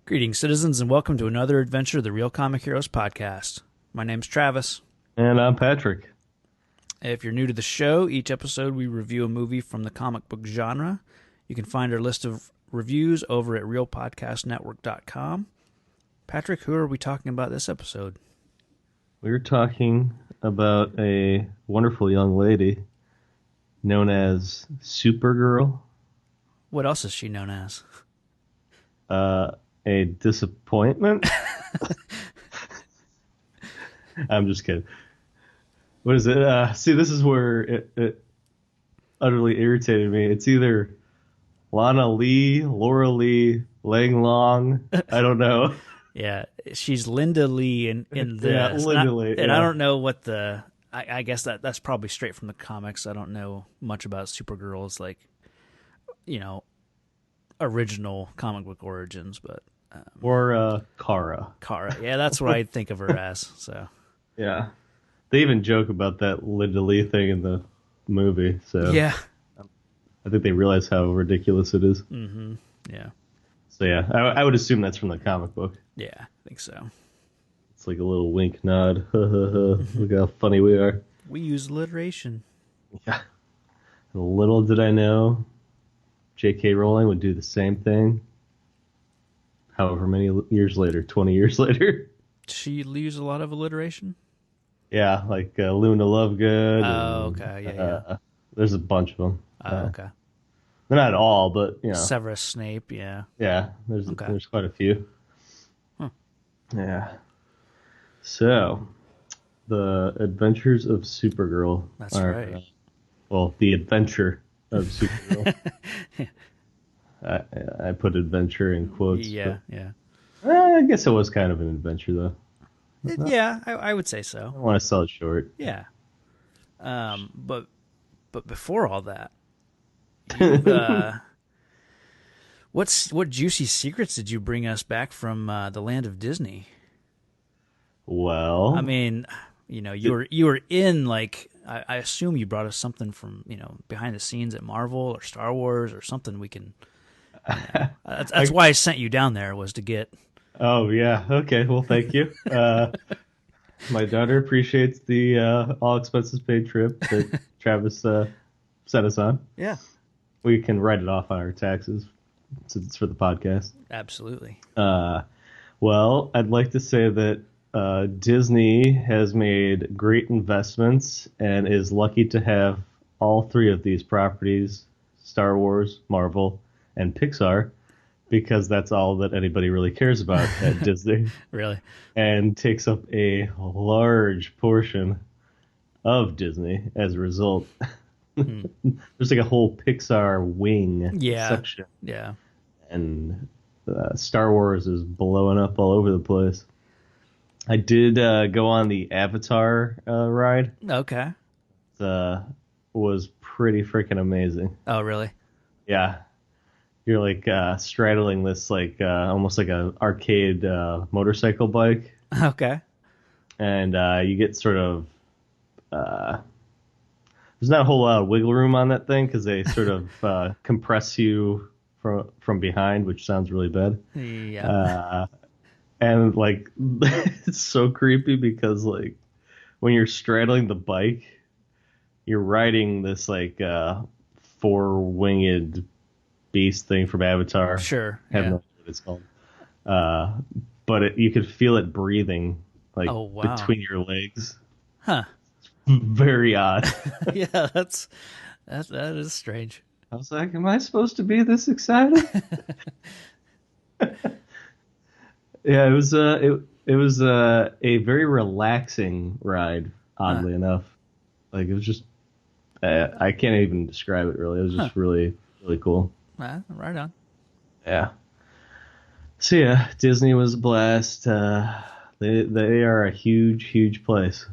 Greetings, citizens, and welcome to another adventure of the Real Comic Heroes podcast. My name's Travis. And I'm Patrick. If you're new to the show, each episode we review a movie from the comic book genre. You can find our list of reviews over at realpodcastnetwork.com. Patrick, who are we talking about this episode? We're talking about a wonderful young lady known as Supergirl. What else is she known as? A disappointment? I'm just kidding. What is it? See, this is where it utterly irritated me. It's either Lana Lee, Laura Lee, Lang Long. I don't know. Yeah, she's Linda Lee in this. Yeah, Linda Lee. And I don't know what the... I guess that's probably straight from the comics. I don't know much about Supergirl's, original comic book origins, but... Or Kara. Kara. Yeah, that's what I think of her as. So. Yeah. They even joke about that Linda Lee thing in the movie. So yeah. I think they realize how ridiculous it is. Mm-hmm. Yeah. So yeah, I would assume that's from the comic book. Yeah, I think so. It's like a little wink nod. Look how funny we are. We use alliteration. Yeah. Little did I know J.K. Rowling would do the same thing. However many years later, 20 years later. She used a lot of alliteration? Yeah, like Luna Lovegood. Oh, okay. Yeah. There's a bunch of them. Okay. They're not all, but, Severus Snape, yeah. Yeah, there's quite a few. Huh. Yeah. So, the Adventures of Supergirl. That's right. The Adventure of Supergirl. I put adventure in quotes. Yeah, but, yeah. I guess it was kind of an adventure, though. Yeah, I would say so. I don't want to sell it short. Yeah. But before all that, what juicy secrets did you bring us back from the land of Disney? Well, I mean, you were in I assume you brought us something from behind the scenes at Marvel or Star Wars or something we can. That's why I sent you down there, was to get. Oh yeah, okay. Well, thank you. My daughter appreciates the all expenses paid trip that Travis sent us on. Yeah, we can write it off on our taxes since it's for the podcast. Absolutely. Well, I'd like to say that Disney has made great investments and is lucky to have all three of these properties: Star Wars, Marvel, and Pixar, because that's all that anybody really cares about at Disney. Really? And takes up a large portion of Disney as a result. There's like a whole Pixar wing section. Yeah. And Star Wars is blowing up all over the place. I did go on the Avatar ride. Okay. It was pretty freaking amazing. Oh, really? Yeah. You're like straddling this almost like a arcade motorcycle bike. Okay. And you get sort of there's not a whole lot of wiggle room on that thing because they sort of compress you from behind, which sounds really bad. Yeah. And it's so creepy because when you're straddling the bike, you're riding this four-winged beast thing from Avatar. Sure. I have no idea what it's called. But you could feel it breathing between your legs. Huh. Very odd. Yeah, that is strange. I was like, am I supposed to be this excited? Yeah, it was a very relaxing ride, oddly enough. It was just I can't even describe it really. It was just really, really cool. Right on. Yeah. So yeah, Disney was a blast. They are a huge, huge place.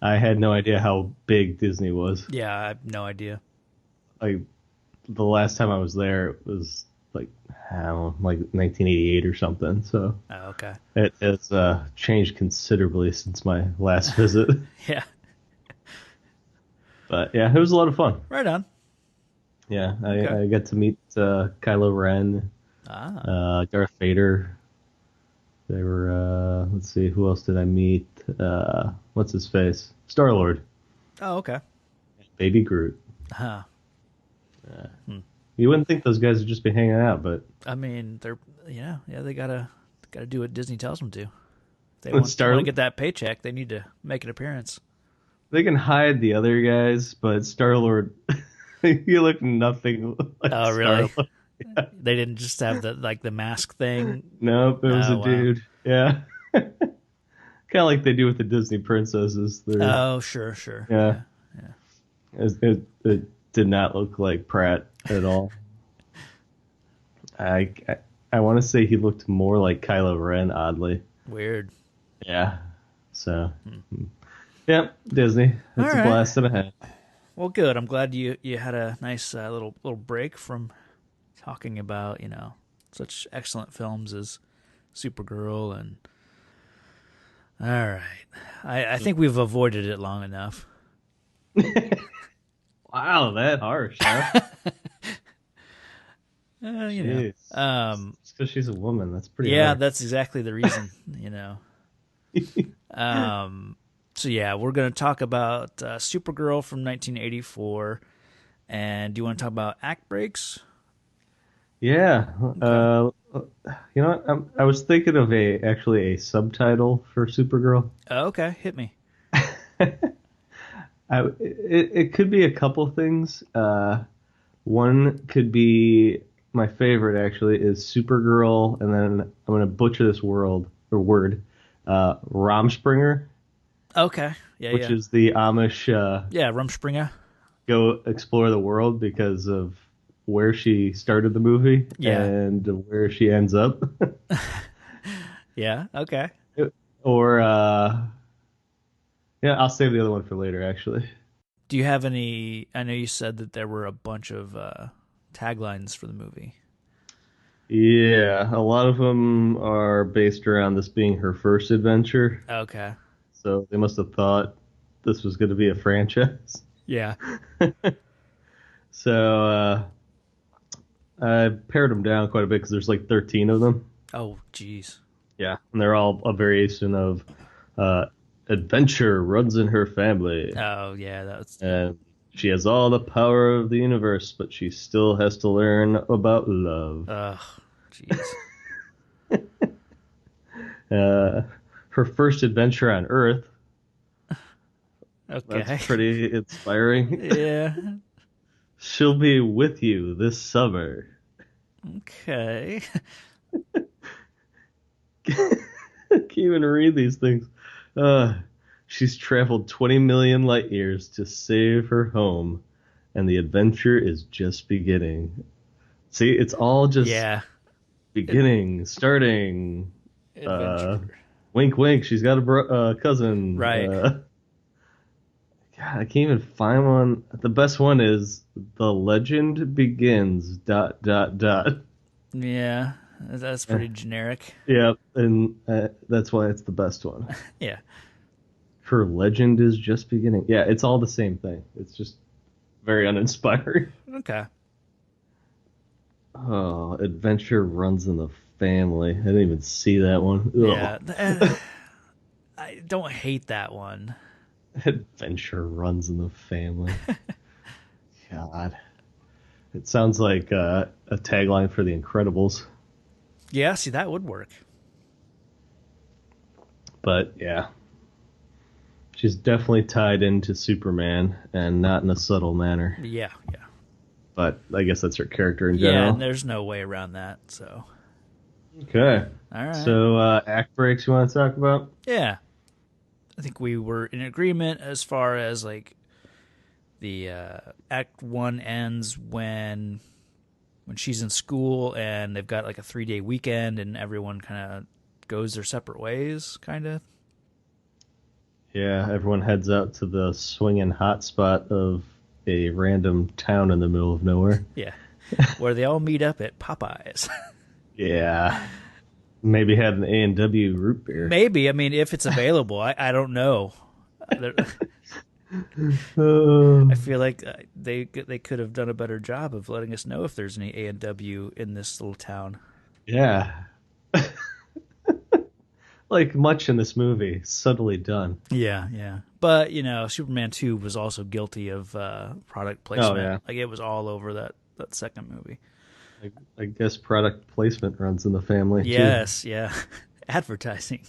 I had no idea how big Disney was. Yeah, I have no idea. The last time I was there, it was 1988 or something. So okay. It has changed considerably since my last visit. Yeah. But yeah, it was a lot of fun. Right on. Yeah, Okay. I got to meet Kylo Ren. Darth Vader. They were, let's see, who else did I meet? What's his face? Star-Lord. Oh, okay. Baby Groot. Huh. You wouldn't think those guys would just be hanging out, but I mean, they're they gotta do what Disney tells them to. They With want to get that paycheck. They need to make an appearance. they can hide the other guys, but Star-Lord, he looked nothing like Oh, really? Star-Lord. They didn't just have the mask thing. Nope, it was a Wow. dude. Yeah. Kind of like they do with the Disney princesses. Oh, sure. Yeah. Yeah. It did not look like Pratt at all. I want to say he looked more like Kylo Ren, oddly. Weird. Yeah. So, yeah, Disney. It's a blast and a half. Well, good. I'm glad you had a nice little break from talking about such excellent films as Supergirl and. All right, I think we've avoided it long enough. Wow, that harsh, huh? It's because she's a woman. That's pretty. Yeah, harsh. that's exactly the reason. So yeah, we're going to talk about Supergirl from 1984, and do you want to talk about act breaks? Yeah. Okay. You know what? I was thinking of actually a subtitle for Supergirl. Oh, okay, hit me. It could be a couple things. One could be my favorite actually is Supergirl, and then I'm going to butcher this word. Romspringer. Okay. Yeah. Which is the Amish. Rumspringa. Go explore the world because of where she started the movie and where she ends up. Yeah. Okay. Or I'll save the other one for later. Actually. Do you have any? I know you said that there were a bunch of taglines for the movie. Yeah, a lot of them are based around this being her first adventure. Okay. So they must have thought this was going to be a franchise. Yeah. So I pared them down quite a bit because there's like 13 of them. Oh, jeez. Yeah, and they're all a variation of adventure runs in her family. Oh, yeah, that's. And she has all the power of the universe, but she still has to learn about love. Ugh, jeez. Her first adventure on Earth. Okay. That's pretty inspiring. Yeah. She'll be with you this summer. Okay. I can't even read these things. She's traveled 20 million light years to save her home, and the adventure is just beginning. See, it's all just beginning, starting. Adventure. Wink, wink. She's got a cousin. Right. God, I can't even find one. The best one is The Legend Begins, ... Yeah, that's pretty generic. Yeah, and that's why it's the best one. Yeah. Her legend is just beginning. Yeah, it's all the same thing. It's just very uninspiring. Okay. Oh, adventure runs in the family. I didn't even see that one. Ugh. Yeah. I don't hate that one. Adventure runs in the family. God. It sounds like a tagline for The Incredibles. Yeah, see, that would work. But, yeah. She's definitely tied into Superman, and not in a subtle manner. Yeah. But I guess that's her character in general. Yeah, and there's no way around that, so. Okay. All right. So, act breaks you want to talk about? Yeah. I think we were in agreement as far as, like, the Act 1 ends when she's in school and they've got, like, a 3-day weekend and everyone kind of goes their separate ways, kind of. Yeah, everyone heads out to the swinging hotspot of a random town in the middle of nowhere. Yeah, where they all meet up at Popeyes. Yeah. Maybe had an A&W root beer. Maybe. I mean, if it's available. I don't know. I feel like they could have done a better job of letting us know if there's any A&W in this little town. Yeah. Like much in this movie, subtly done. Yeah, yeah. But, Superman 2 was also guilty of product Oh placement. yeah. Like, it was all over that second movie. I guess product placement runs in the family too. Yes, yeah. Advertising.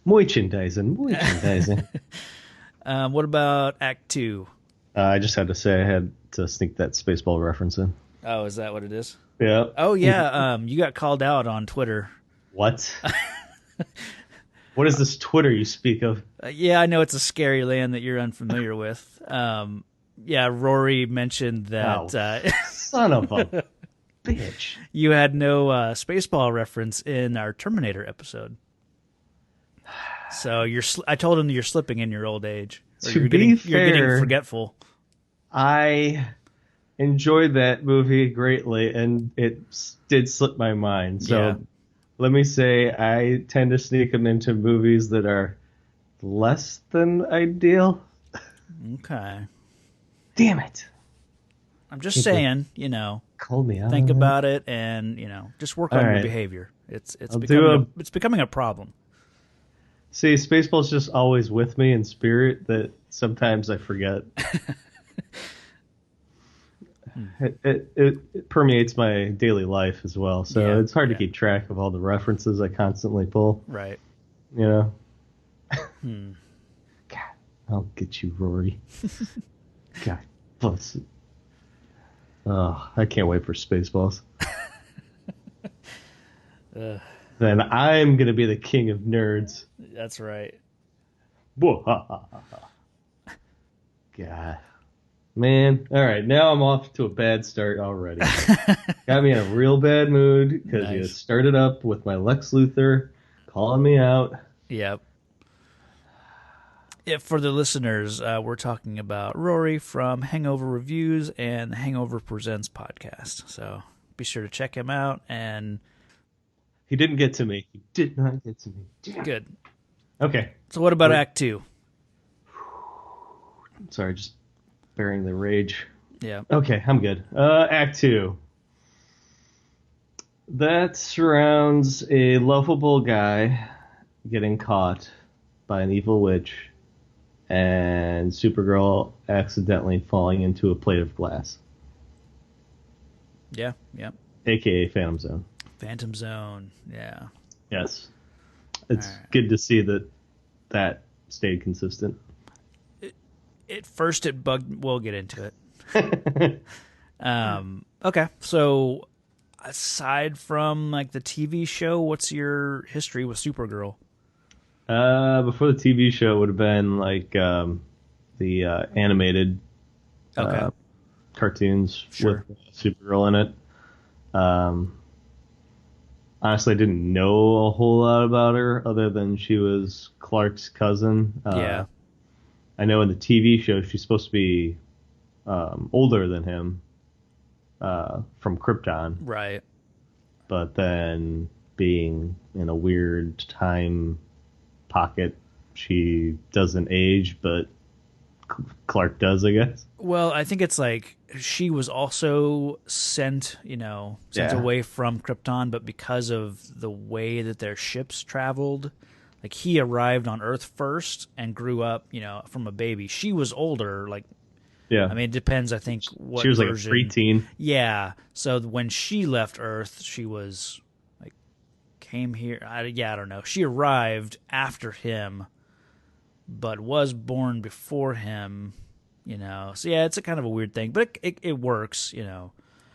Merchandising. What about Act 2? I just had to say I had to sneak that Spaceball reference in. Oh, is that what it is? Yeah. Oh, yeah. You got called out on Twitter. What? What is this Twitter you speak of? Yeah, I know it's a scary land that you're unfamiliar with. Yeah, Rory mentioned Oh, that son of a bitch. you had no Spaceball reference in our Terminator episode. So I told him you're slipping in your old age. Or To you're be you're getting fair, forgetful. I enjoyed that movie greatly, and it did slip my mind. So Yeah. let me say I tend to sneak them into movies that are less than ideal. Okay. Damn it. I'm just saying, Call me out think on that. about it and, just work All on your right. behavior. It's I'll do it's becoming a problem. See, Spaceball's just always with me in spirit that sometimes I forget. It permeates my daily life as well, so Yeah, it's hard yeah. to keep track of all the references I constantly pull. Right. You know, Hmm. God, I'll get you, Rory. God bless it. Oh, I can't wait for Spaceballs. Then I'm gonna be the king of nerds. That's right. God, man. All right, now I'm off to a bad start already. Got me in a real bad mood because you Nice. started up with my Lex Luthor calling me out. Yep. If for the listeners, we're talking about Rory from Hangover Reviews and the Hangover Presents podcast. So be sure to check him out. And He didn't get to me. He did not get to me. Damn. good. Okay. So what about Act 2? Sorry, just bearing the rage. Yeah. Okay, I'm good. Act 2. That surrounds a lovable guy getting caught by an evil witch and Supergirl accidentally falling into a plate of glass, Yeah. Yeah. aka Phantom Zone. Phantom Zone. Yeah. Yes. It's All right. good to see that stayed consistent. At first it bugged. We'll get into it. Okay. So aside from like the TV show, what's your history with Supergirl? Before the TV show, it would have been like the animated Okay. cartoons Sure. with Supergirl in it. Honestly, I didn't know a whole lot about her other than she was Clark's cousin. Yeah. I know in the TV show she's supposed to be older than him from Krypton, Right. but then being in a weird time pocket, she doesn't age, but Clark does, I guess. Well, I think it's like she was also sent Yeah. away from Krypton, but because of the way that their ships traveled, like he arrived on Earth first and grew up, from a baby. She was older, like Yeah. I mean, it depends. I think what she was like a version. preteen. Yeah. So when she left Earth, she was like came here. I don't know. She arrived after him, but was born before him. So yeah, it's a kind of a weird thing, but it works. Yeah.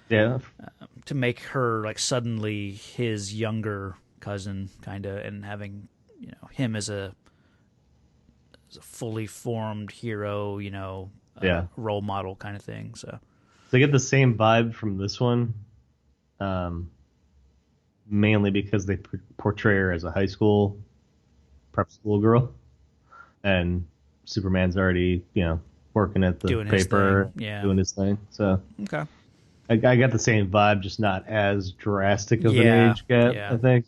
To make her like suddenly his younger cousin, kind of, and having him as a fully formed hero. Yeah. Role model kind of thing. So So I get the same vibe from this one, mainly because they portray her as a high school prep school girl, and Superman's already, working at the Doing his paper, thing, yeah. doing his thing. So okay. I got the same vibe, just not as drastic of Yeah, an age gap. yeah. I think.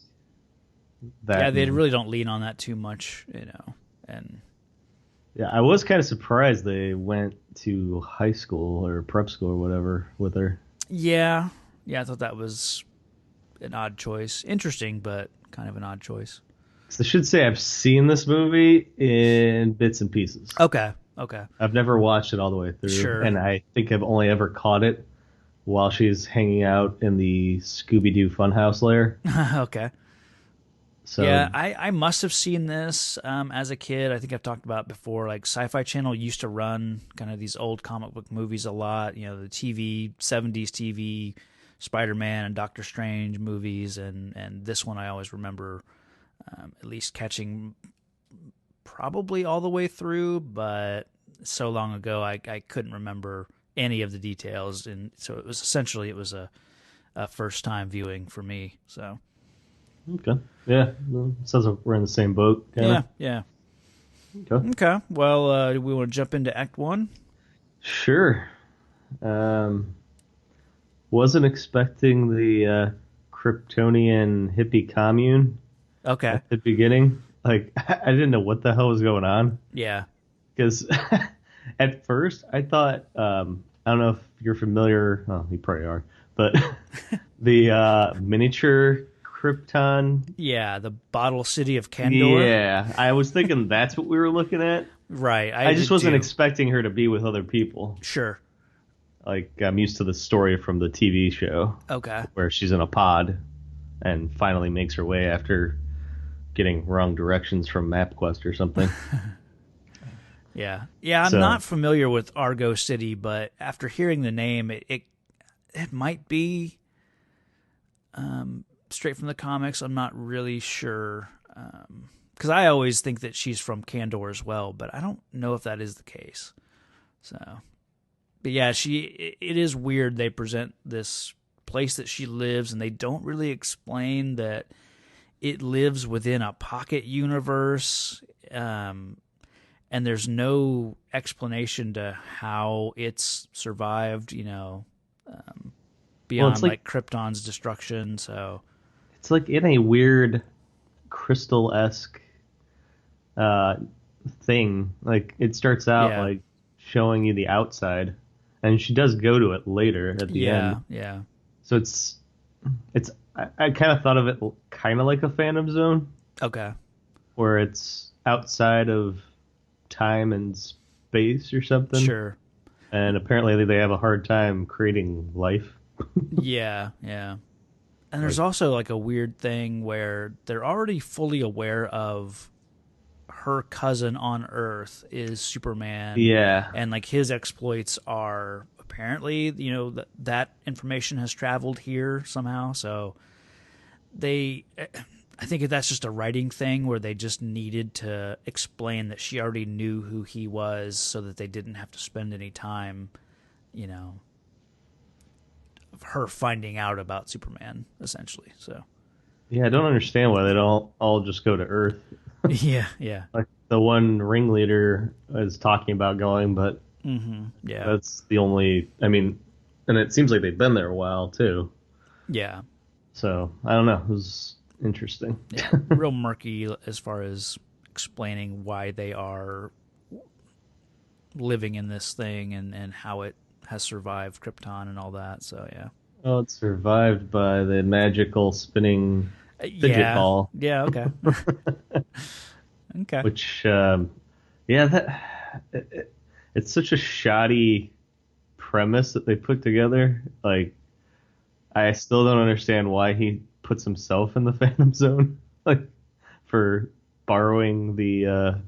Yeah, they really don't lean on that too much, and Yeah, I was kind of surprised they went to high school or prep school or whatever with her. yeah, I thought that was an odd choice. Interesting, but kind of an odd choice. So I should say I've seen this movie in bits and pieces. Okay. I've never watched it all the way through. Sure. And I think I've only ever caught it while she's hanging out in the Scooby-Doo Funhouse lair. Okay. So Yeah, I must have seen this as a kid. I think I've talked about it before. Like Sci-Fi Channel used to run kind of these old comic book movies a lot. You know, the 70s TV, Spider-Man and Doctor Strange movies, and this one I always remember at least catching probably all the way through, but so long ago I couldn't remember any of the details, and so it was a first time viewing for me. So. okay, yeah, well, sounds like we're in the same boat. Kinda. Yeah. Okay. Okay. Well, do we want to jump into Act 1? Sure. Wasn't expecting the Kryptonian hippie commune Okay. at the beginning. Like, I didn't know what the hell was going on. Yeah. Because at first I thought, I don't know if you're familiar, well, you probably are, but the miniature Krypton. Yeah, the bottle city of Kandor. Yeah, I was thinking that's what we were looking at. Right. I just did wasn't too. expecting her to be with other people. Sure. Like, I'm used to the story from the TV show Okay. where she's in a pod and finally makes her way after getting wrong directions from MapQuest or something. Yeah. Yeah, I'm not familiar with Argo City, but after hearing the name, it might be straight from the comics. I'm not really sure. Because I always think that she's from Kandor as well, but I don't know if that is the case. So, but yeah, it is weird. They present this place that she lives, and they don't really explain that it lives within a pocket universe. And there's no explanation to how it's survived, beyond like Krypton's destruction. So it's like in a weird crystal-esque thing. Like, it starts out like showing you the outside, and she does go to it later at the end. Yeah. So it's I kind of thought of it kind of like a Phantom Zone. Okay. Where it's outside of time and space or something. Sure. And apparently they have a hard time creating life. Yeah. And there's also like a weird thing where they're already fully aware of her cousin on Earth is Superman. Yeah. And like his exploits are apparently, that information has traveled here somehow. So I think that's just a writing thing where they just needed to explain that she already knew who he was so that they didn't have to spend any time, of her finding out about Superman, essentially. So, yeah, I don't understand why they don't all just go to Earth. Yeah. Like the one ringleader is talking about going, but yeah, that's the only, and it seems like they've been there a while too. Yeah. So, I don't know. It was interesting. Yeah, real murky as far as explaining why they are living in this thing and how it has survived Krypton and all that. So yeah. Oh, it survived by the magical spinning fidget ball. Yeah. Okay. Okay. Which, it's such a shoddy premise that they put together. Like, I still don't understand why he puts himself in the Phantom Zone, like, for borrowing the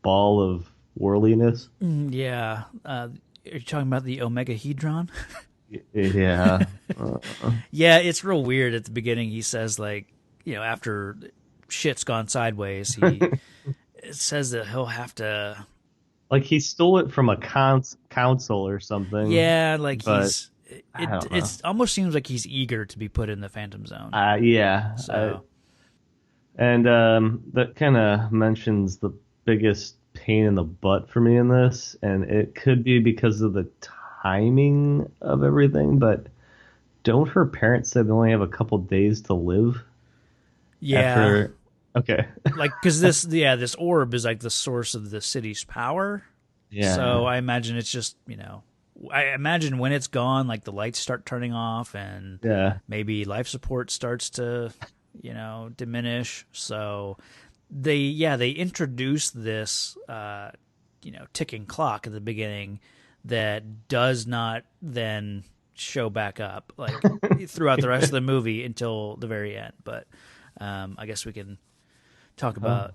ball of worldliness. Yeah. Are you talking about the Omega Hedron? Yeah. Yeah, it's real weird at the beginning. He says, like, after shit's gone sideways, it says that he'll have to... Like, he stole it from a council or something. Yeah, like but it almost seems like he's eager to be put in the Phantom Zone. Yeah. So. And that kind of mentions the biggest pain in the butt for me in this, and it could be because of the timing of everything, but don't her parents say they only have a couple days to live? Yeah. Okay. Like, because this orb is like the source of the city's power. Yeah. So I imagine it's just, I imagine when it's gone, like the lights start turning off and Yeah. maybe life support starts to, diminish. So they introduce this, ticking clock at the beginning that does not then show back up like throughout the rest of the movie until the very end. But I guess we can talk about,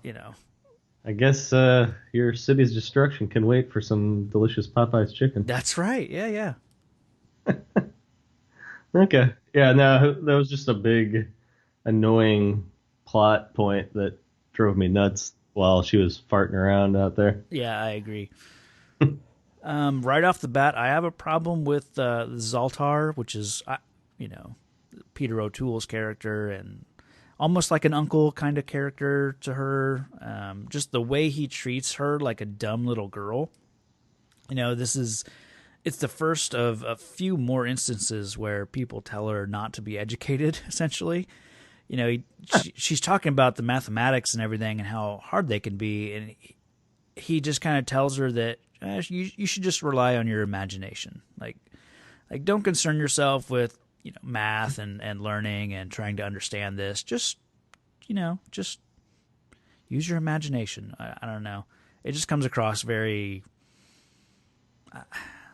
I guess your city's destruction can wait for some delicious Popeye's chicken. That's right. Yeah, yeah. Okay. Yeah, no, that was just a big, annoying plot point that drove me nuts while she was farting around out there. Yeah, I agree. Right off the bat, I have a problem with Zoltar, which is, Peter O'Toole's character and almost like an uncle kind of character to her. Just the way he treats her like a dumb little girl. It's the first of a few more instances where people tell her not to be educated, essentially. She's talking about the mathematics and everything and how hard they can be, and he just kind of tells her that you should just rely on your imagination. Like don't concern yourself with math and learning and trying to understand this. Just use your imagination. I don't know. It just comes across very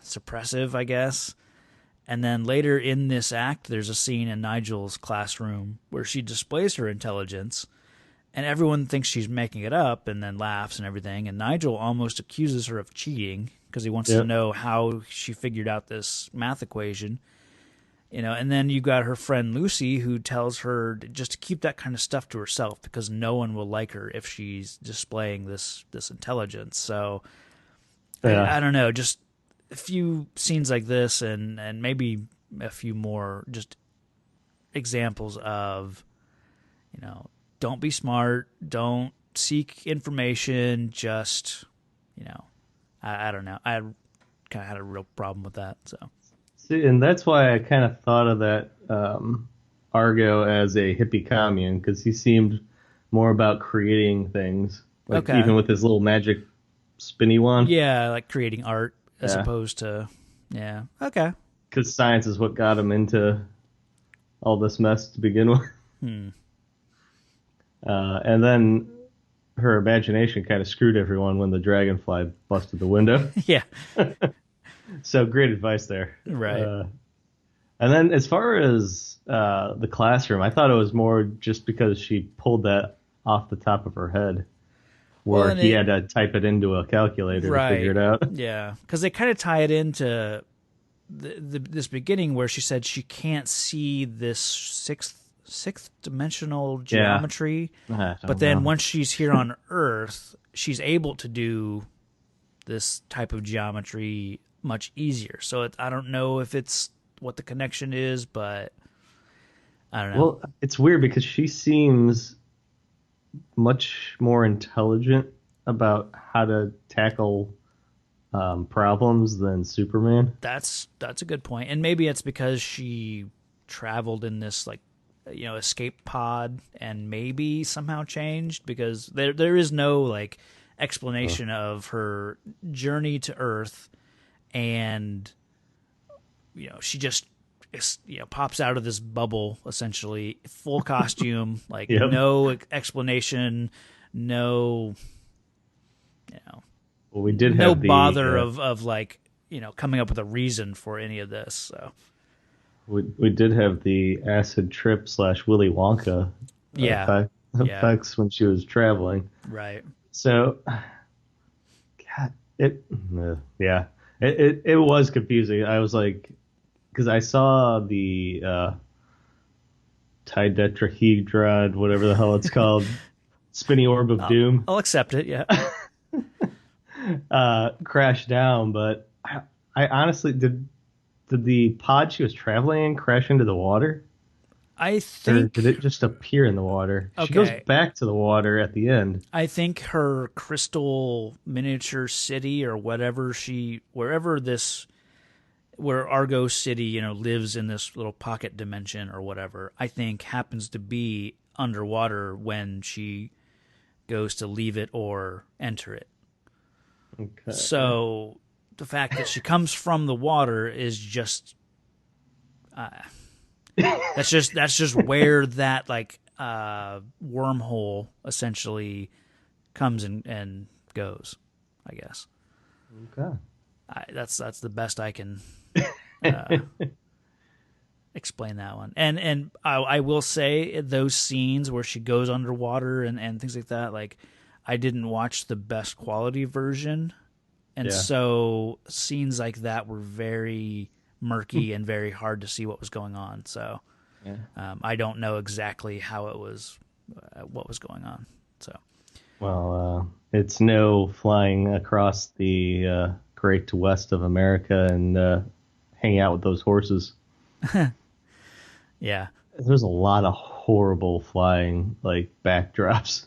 suppressive, I guess. And then later in this act, there's a scene in Nigel's classroom where she displays her intelligence, and everyone thinks she's making it up and then laughs and everything. And Nigel almost accuses her of cheating because he wants to know how she figured out this math equation. And then you got her friend Lucy who tells her just to keep that kind of stuff to herself because no one will like her if she's displaying this intelligence. So I don't know, just a few scenes like this and maybe a few more just examples of, don't be smart, don't seek information, just, I don't know. I kind of had a real problem with that. So. See, and that's why I kind of thought of that Argo as a hippie commune, because he seemed more about creating things, like even with his little magic spinny wand. Yeah, like creating art as opposed to, okay. Because science is what got him into all this mess to begin with. And then her imagination kind of screwed everyone when the dragonfly busted the window. Yeah. So great advice there. Right. And then as far as the classroom, I thought it was more just because she pulled that off the top of her head, where he had to type it into a calculator to figure it out. Yeah, because they kind of tie it into this beginning where she said she can't see this sixth dimensional geometry, but then once she's here on Earth, she's able to do this type of geometry much easier. So I don't know if it's what the connection is, but I don't know. Well, it's weird because she seems much more intelligent about how to tackle problems than Superman. That's a good point. And maybe it's because she traveled in this escape pod and maybe somehow changed, because there is no explanation of her journey to Earth, and she just pops out of this bubble, essentially full costume, no explanation, no well, we did no have bother of coming up with a reason for any of this. So we did have the acid trip / Willy Wonka effects when she was traveling, right? So God, it was confusing. I was like, because I saw the Tidetetrahedron, whatever the hell it's called, spinny orb of doom. I'll accept it. Yeah. Crash down, but I honestly did the pod she was traveling in crash into the water? I think. Or did it just appear in the water? Okay. She goes back to the water at the end. I think her crystal miniature city or whatever where Argo City, lives in this little pocket dimension or whatever, I think happens to be underwater when she goes to leave it or enter it. Okay. So the fact that she comes from the water is just that's just where that like wormhole essentially comes and goes, I guess. Okay. That's the best I can explain that one. And I will say those scenes where she goes underwater and things like that, like I didn't watch the best quality version, and so scenes like that were very murky and very hard to see what was going on. So I don't know exactly how it was, what was going on. So Well, it's no flying across the great west of America and hanging out with those horses. yeah. There's a lot of horrible flying like backdrops.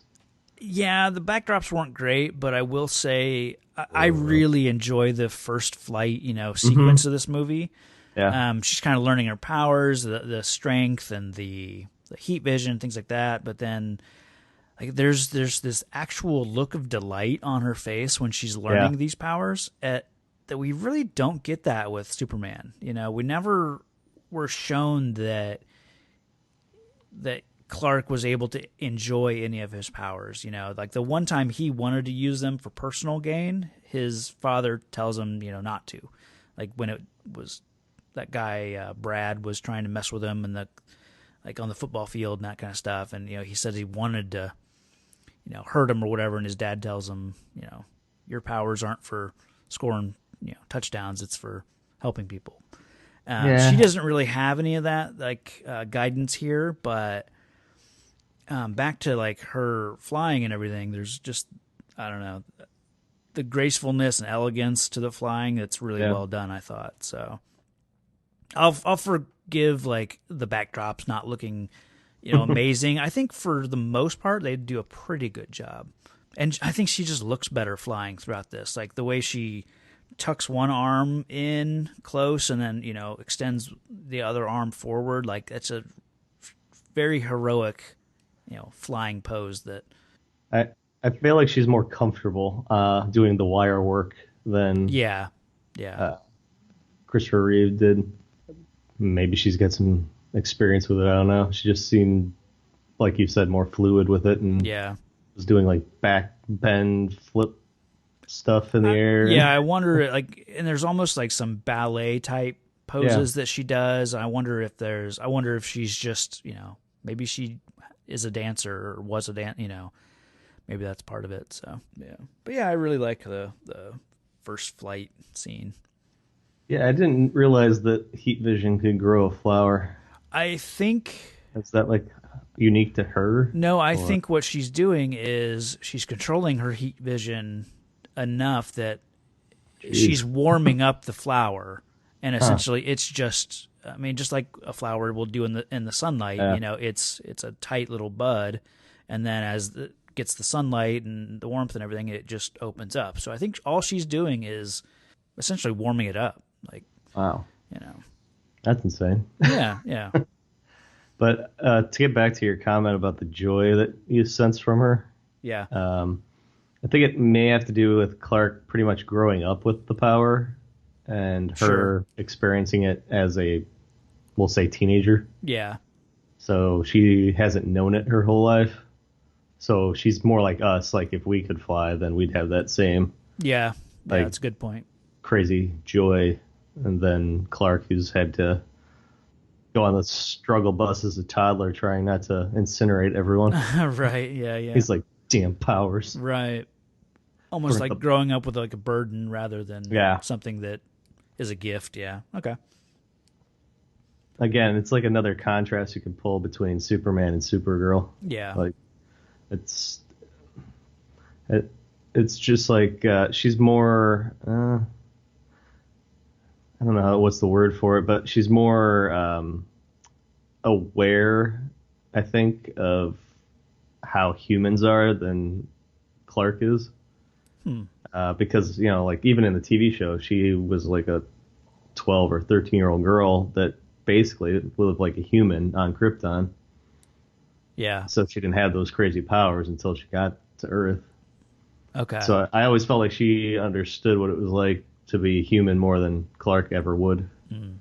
Yeah, the backdrops weren't great, but I will say I really enjoy the first flight, sequence of this movie. Yeah. She's kind of learning her powers, the strength and the heat vision, things like that. But then, like, there's this actual look of delight on her face when she's learning these powers that we really don't get that with Superman. We never were shown that Clark was able to enjoy any of his powers. Like the one time he wanted to use them for personal gain, his father tells him, not to. Like when it was that guy Brad was trying to mess with him and like on the football field and that kind of stuff, and he said he wanted to, hurt him or whatever, and his dad tells him, your powers aren't for scoring, touchdowns; it's for helping people. She doesn't really have any of that like guidance here, but back to like her flying and everything, there's just, I don't know, the gracefulness and elegance to the flying that's really well done, I thought. So I'll forgive like the backdrops not looking, amazing. I think for the most part they do a pretty good job. And I think she just looks better flying throughout this. Like the way she tucks one arm in close and then, extends the other arm forward, like it's a very heroic flying pose that I feel like she's more comfortable doing the wire work than Christopher Reeve did. Maybe she's got some experience with it. I don't know. She just seemed, like you said, more fluid with it and was doing like back bend flip stuff in the air. Yeah, I wonder, like, and there's almost like some ballet type poses that she does. I wonder if she's just, maybe she is a dancer or was a maybe that's part of it. So but I really like the first flight scene. Yeah, I didn't realize that heat vision could grow a flower. I think is that like unique to her? No, I think what she's doing is she's controlling her heat vision enough that she's warming up the flower, and essentially it's just. I mean, just like a flower will do in the sunlight, it's a tight little bud, and then as it gets the sunlight and the warmth and everything, it just opens up. So I think all she's doing is essentially warming it up. Like, wow, that's insane. Yeah. But to get back to your comment about the joy that you sense from her, I think it may have to do with Clark pretty much growing up with the power and her experiencing it as a, we'll say, teenager. Yeah. So she hasn't known it her whole life. So she's more like us. Like if we could fly, then we'd have that same. Yeah. That's a good point. Crazy joy. And then Clark, who's had to go on the struggle bus as a toddler, trying not to incinerate everyone. Right. Yeah. He's like, damn powers. Right. Almost like growing up with like a burden rather than something that is a gift. Yeah. Okay. Again, it's like another contrast you can pull between Superman and Supergirl. Yeah. Like it's just like she's more I don't know what's the word for it, but she's more aware, I think, of how humans are than Clark is. Because, like even in the TV show, she was like a 12 or 13-year-old girl that basically lived like a human on Krypton. Yeah. So she didn't have those crazy powers until she got to Earth. Okay. So I always felt like she understood what it was like to be human more than Clark ever would. Mm.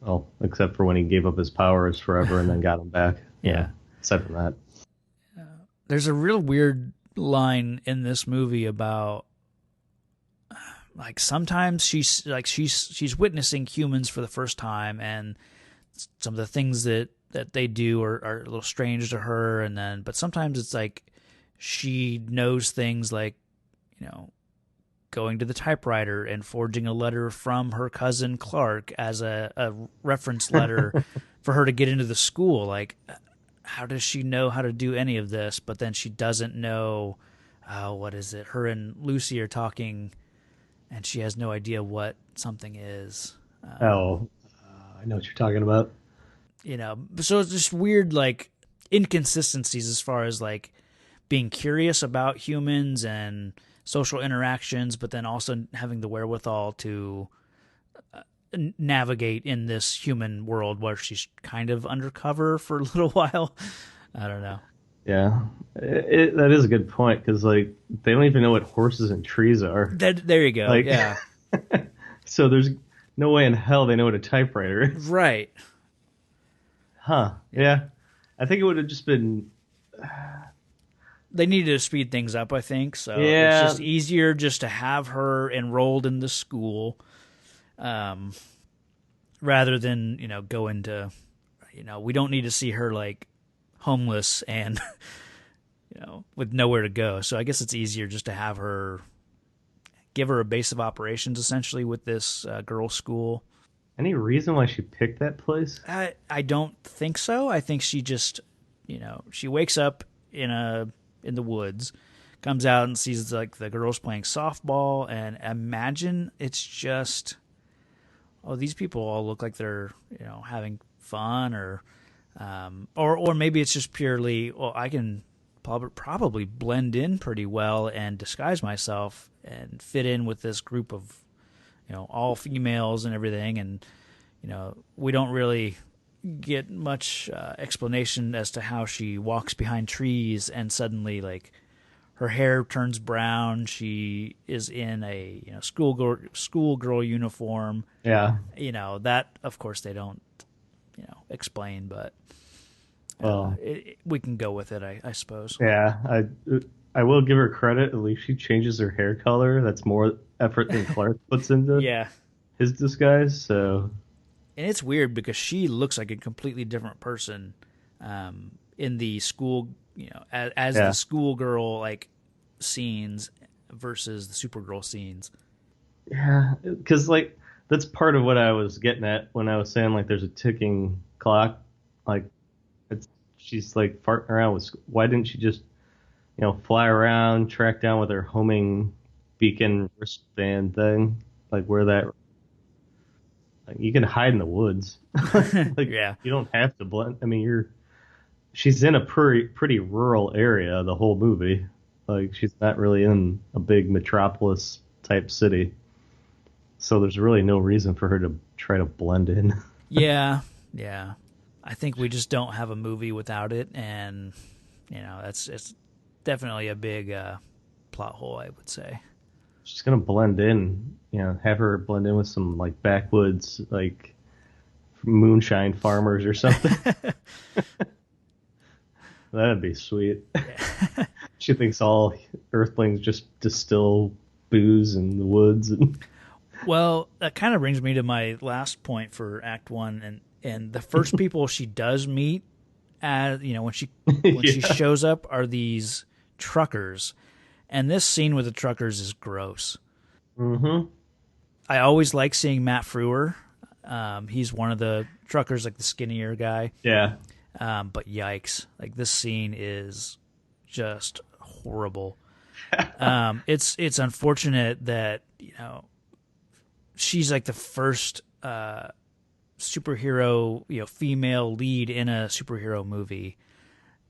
Well, except for when he gave up his powers forever and then got them back. Yeah. Aside from that. There's a real weird line in this movie about like sometimes she's witnessing humans for the first time, and some of the things that they do are a little strange to her, but sometimes it's like she knows things like, going to the typewriter and forging a letter from her cousin Clark as a reference letter for her to get into the school. Like, how does she know how to do any of this? But then she doesn't know, what is it? Her and Lucy are talking, and she has no idea what something is. I know what you're talking about. So it's just weird, like, inconsistencies as far as, like, being curious about humans and social interactions, but then also having the wherewithal to navigate in this human world where she's kind of undercover for a little while. I don't know. Yeah, that is a good point, because like they don't even know what horses and trees are. There you go. Like, yeah. So there's no way in hell they know what a typewriter is. Right. Huh. Yeah. I think it would have just been... They needed to speed things up, I think. So yeah. It's just easier just to have her enrolled in the school, rather than, go into, we don't need to see her like homeless and, with nowhere to go. So I guess it's easier just to have her, give her a base of operations essentially with this girls' school. Any reason why she picked that place? I don't think so. I think she just, she wakes up in the woods, comes out and sees like the girls playing softball, and imagine it's just, these people all look like they're having fun, or maybe it's just purely, I can probably blend in pretty well and disguise myself and fit in with this group of all females and everything, and we don't really get much explanation as to how she walks behind trees and suddenly like her hair turns brown. She is in a schoolgirl uniform. Yeah. That of course they don't explain, but we can go with it, I suppose. Yeah, I will give her credit. At least she changes her hair color. That's more effort than Clark puts into his disguise. So. And it's weird because she looks like a completely different person in the school, as the schoolgirl like scenes versus the Supergirl scenes. Yeah, because like that's part of what I was getting at when I was saying like there's a ticking clock. Like she's like farting around with. Why didn't she just fly around, track down with her homing beacon wristband thing, like where that. Like, you can hide in the woods. Like, yeah. You don't have to blend. I mean, she's in a pretty rural area the whole movie. Like, she's not really in a big metropolis type city. So there's really no reason for her to try to blend in. Yeah. I think we just don't have a movie without it, and it's definitely a big plot hole, I would say. She's gonna blend in, have her blend in with some like backwoods, like moonshine farmers or something. That'd be sweet. Yeah. She thinks all Earthlings just distill booze in the woods. Well, that kind of brings me to my last point for Act 1, and the first people she does meet, when she shows up, are these truckers. And this scene with the truckers is gross. Mm-hmm. I always like seeing Matt Frewer. He's one of the truckers, like the skinnier guy. Yeah. But yikes. Like, this scene is just horrible. It's unfortunate that, she's like the first superhero, female lead in a superhero movie.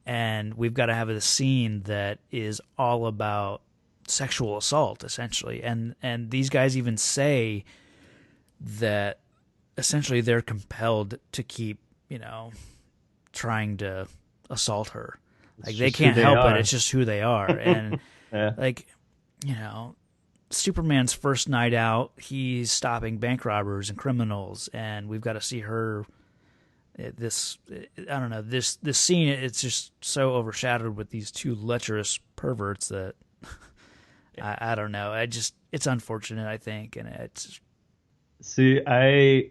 And we've got to have a scene that is all about sexual assault, essentially. And these guys even say that essentially they're compelled to keep, trying to assault her. Like, they can't help it. It's just who they are. And yeah. like, Superman's first night out, he's stopping bank robbers and criminals, and we've got to see her. I don't know, this scene. It's just so overshadowed with these two lecherous perverts that I don't know. It's unfortunate, I think, and it's. See, I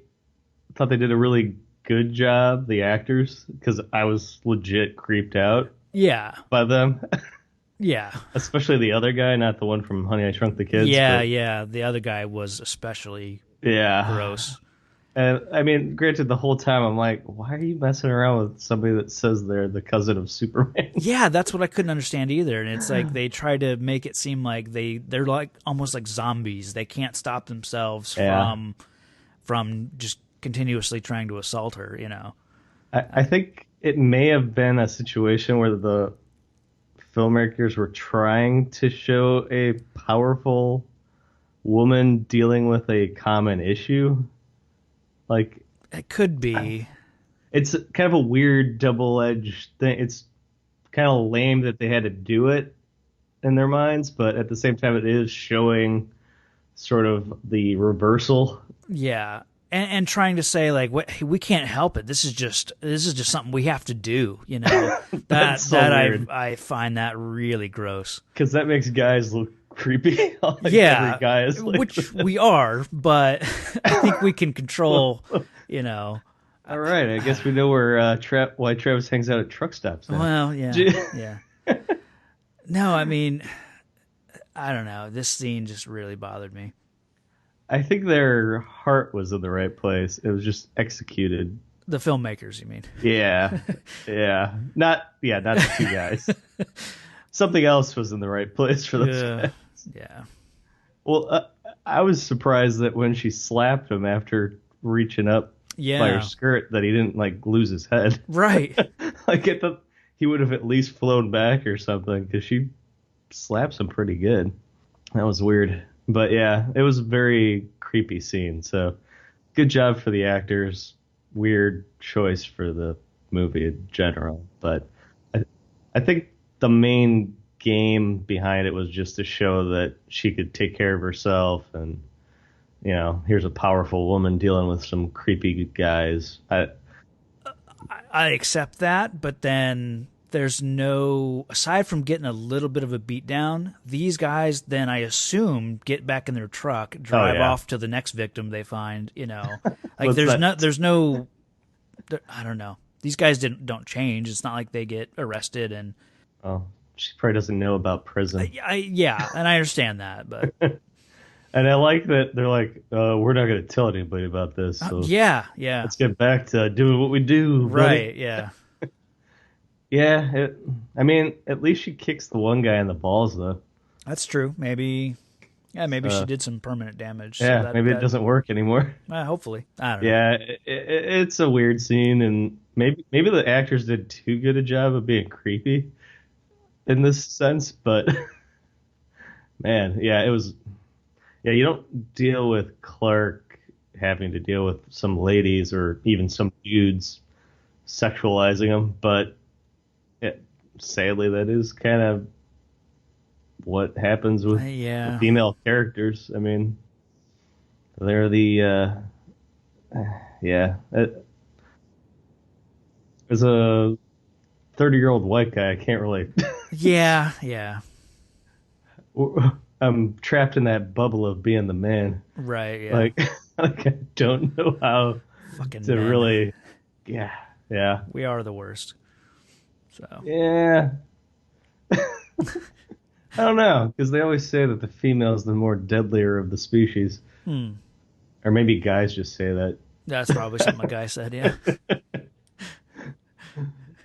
thought they did a really good job, the actors, because I was legit creeped out. Yeah. By them. Yeah. Especially the other guy, not the one from Honey, I Shrunk the Kids. Yeah. The other guy was especially gross. And I mean, granted, the whole time I'm like, why are you messing around with somebody that says they're the cousin of Superman? Yeah, that's what I couldn't understand either. And it's like they try to make it seem like they're like almost like zombies. They can't stop themselves from just continuously trying to assault her, you know. I think it may have been a situation where the filmmakers were trying to show a powerful woman dealing with a common issue. Like, it could be. It's kind of a weird double-edged thing. It's kind of lame that they had to do it in their minds, but at the same time, it is showing sort of the reversal. Yeah. And trying to say like, we can't help it. This is just something we have to do. You know, I find that really gross. Because that makes guys look creepy. Yeah, every guy is like which we are, but I think we can control. You know. All right, I guess we know where why Travis hangs out at truck stops now. Well, yeah, yeah. No, I mean, I don't know. This scene just really bothered me. I think their heart was in the right place. It was just executed. The filmmakers, you mean? Yeah. Not the two guys. Something else was in the right place for those guys. Yeah. Well, I was surprised that when she slapped him after reaching up by her skirt, that he didn't like lose his head. Right. Like he would have at least flown back or something, because she slaps him pretty good. That was weird. But yeah, it was a very creepy scene. So good job for the actors. Weird choice for the movie in general. But I think the main game behind it was just to show that she could take care of herself. And, you know, here's a powerful woman dealing with some creepy guys. I accept that, but then there's no, aside from getting a little bit of a beat down, these guys then I assume get back in their truck, drive off to the next victim they find, you know. Like there's no I don't know. These guys don't change. It's not like they get arrested and she probably doesn't know about prison. Yeah, and I understand that, but and I like that they're like, we're not going to tell anybody about this. So yeah. Let's get back to doing what we do. Right, buddy. yeah. Yeah, I mean, at least she kicks the one guy in the balls, though. That's true. Maybe she did some permanent damage. Yeah, so maybe it doesn't work anymore. Hopefully. I don't know. Yeah, it's a weird scene, and maybe the actors did too good a job of being creepy in this sense, but man, yeah, it was... Yeah, you don't deal with Clark having to deal with some ladies or even some dudes sexualizing them, but sadly, that is kind of what happens with the female characters. I mean, they're the as a 30-year-old white guy, I can't relate. Yeah. I'm trapped in that bubble of being the man. Right, yeah. Like I don't know how fucking to men. really... Yeah. We are the worst. So. Yeah. I don't know, because they always say that the female is the more deadlier of the species. Or maybe guys just say that. That's probably something a guy said, yeah.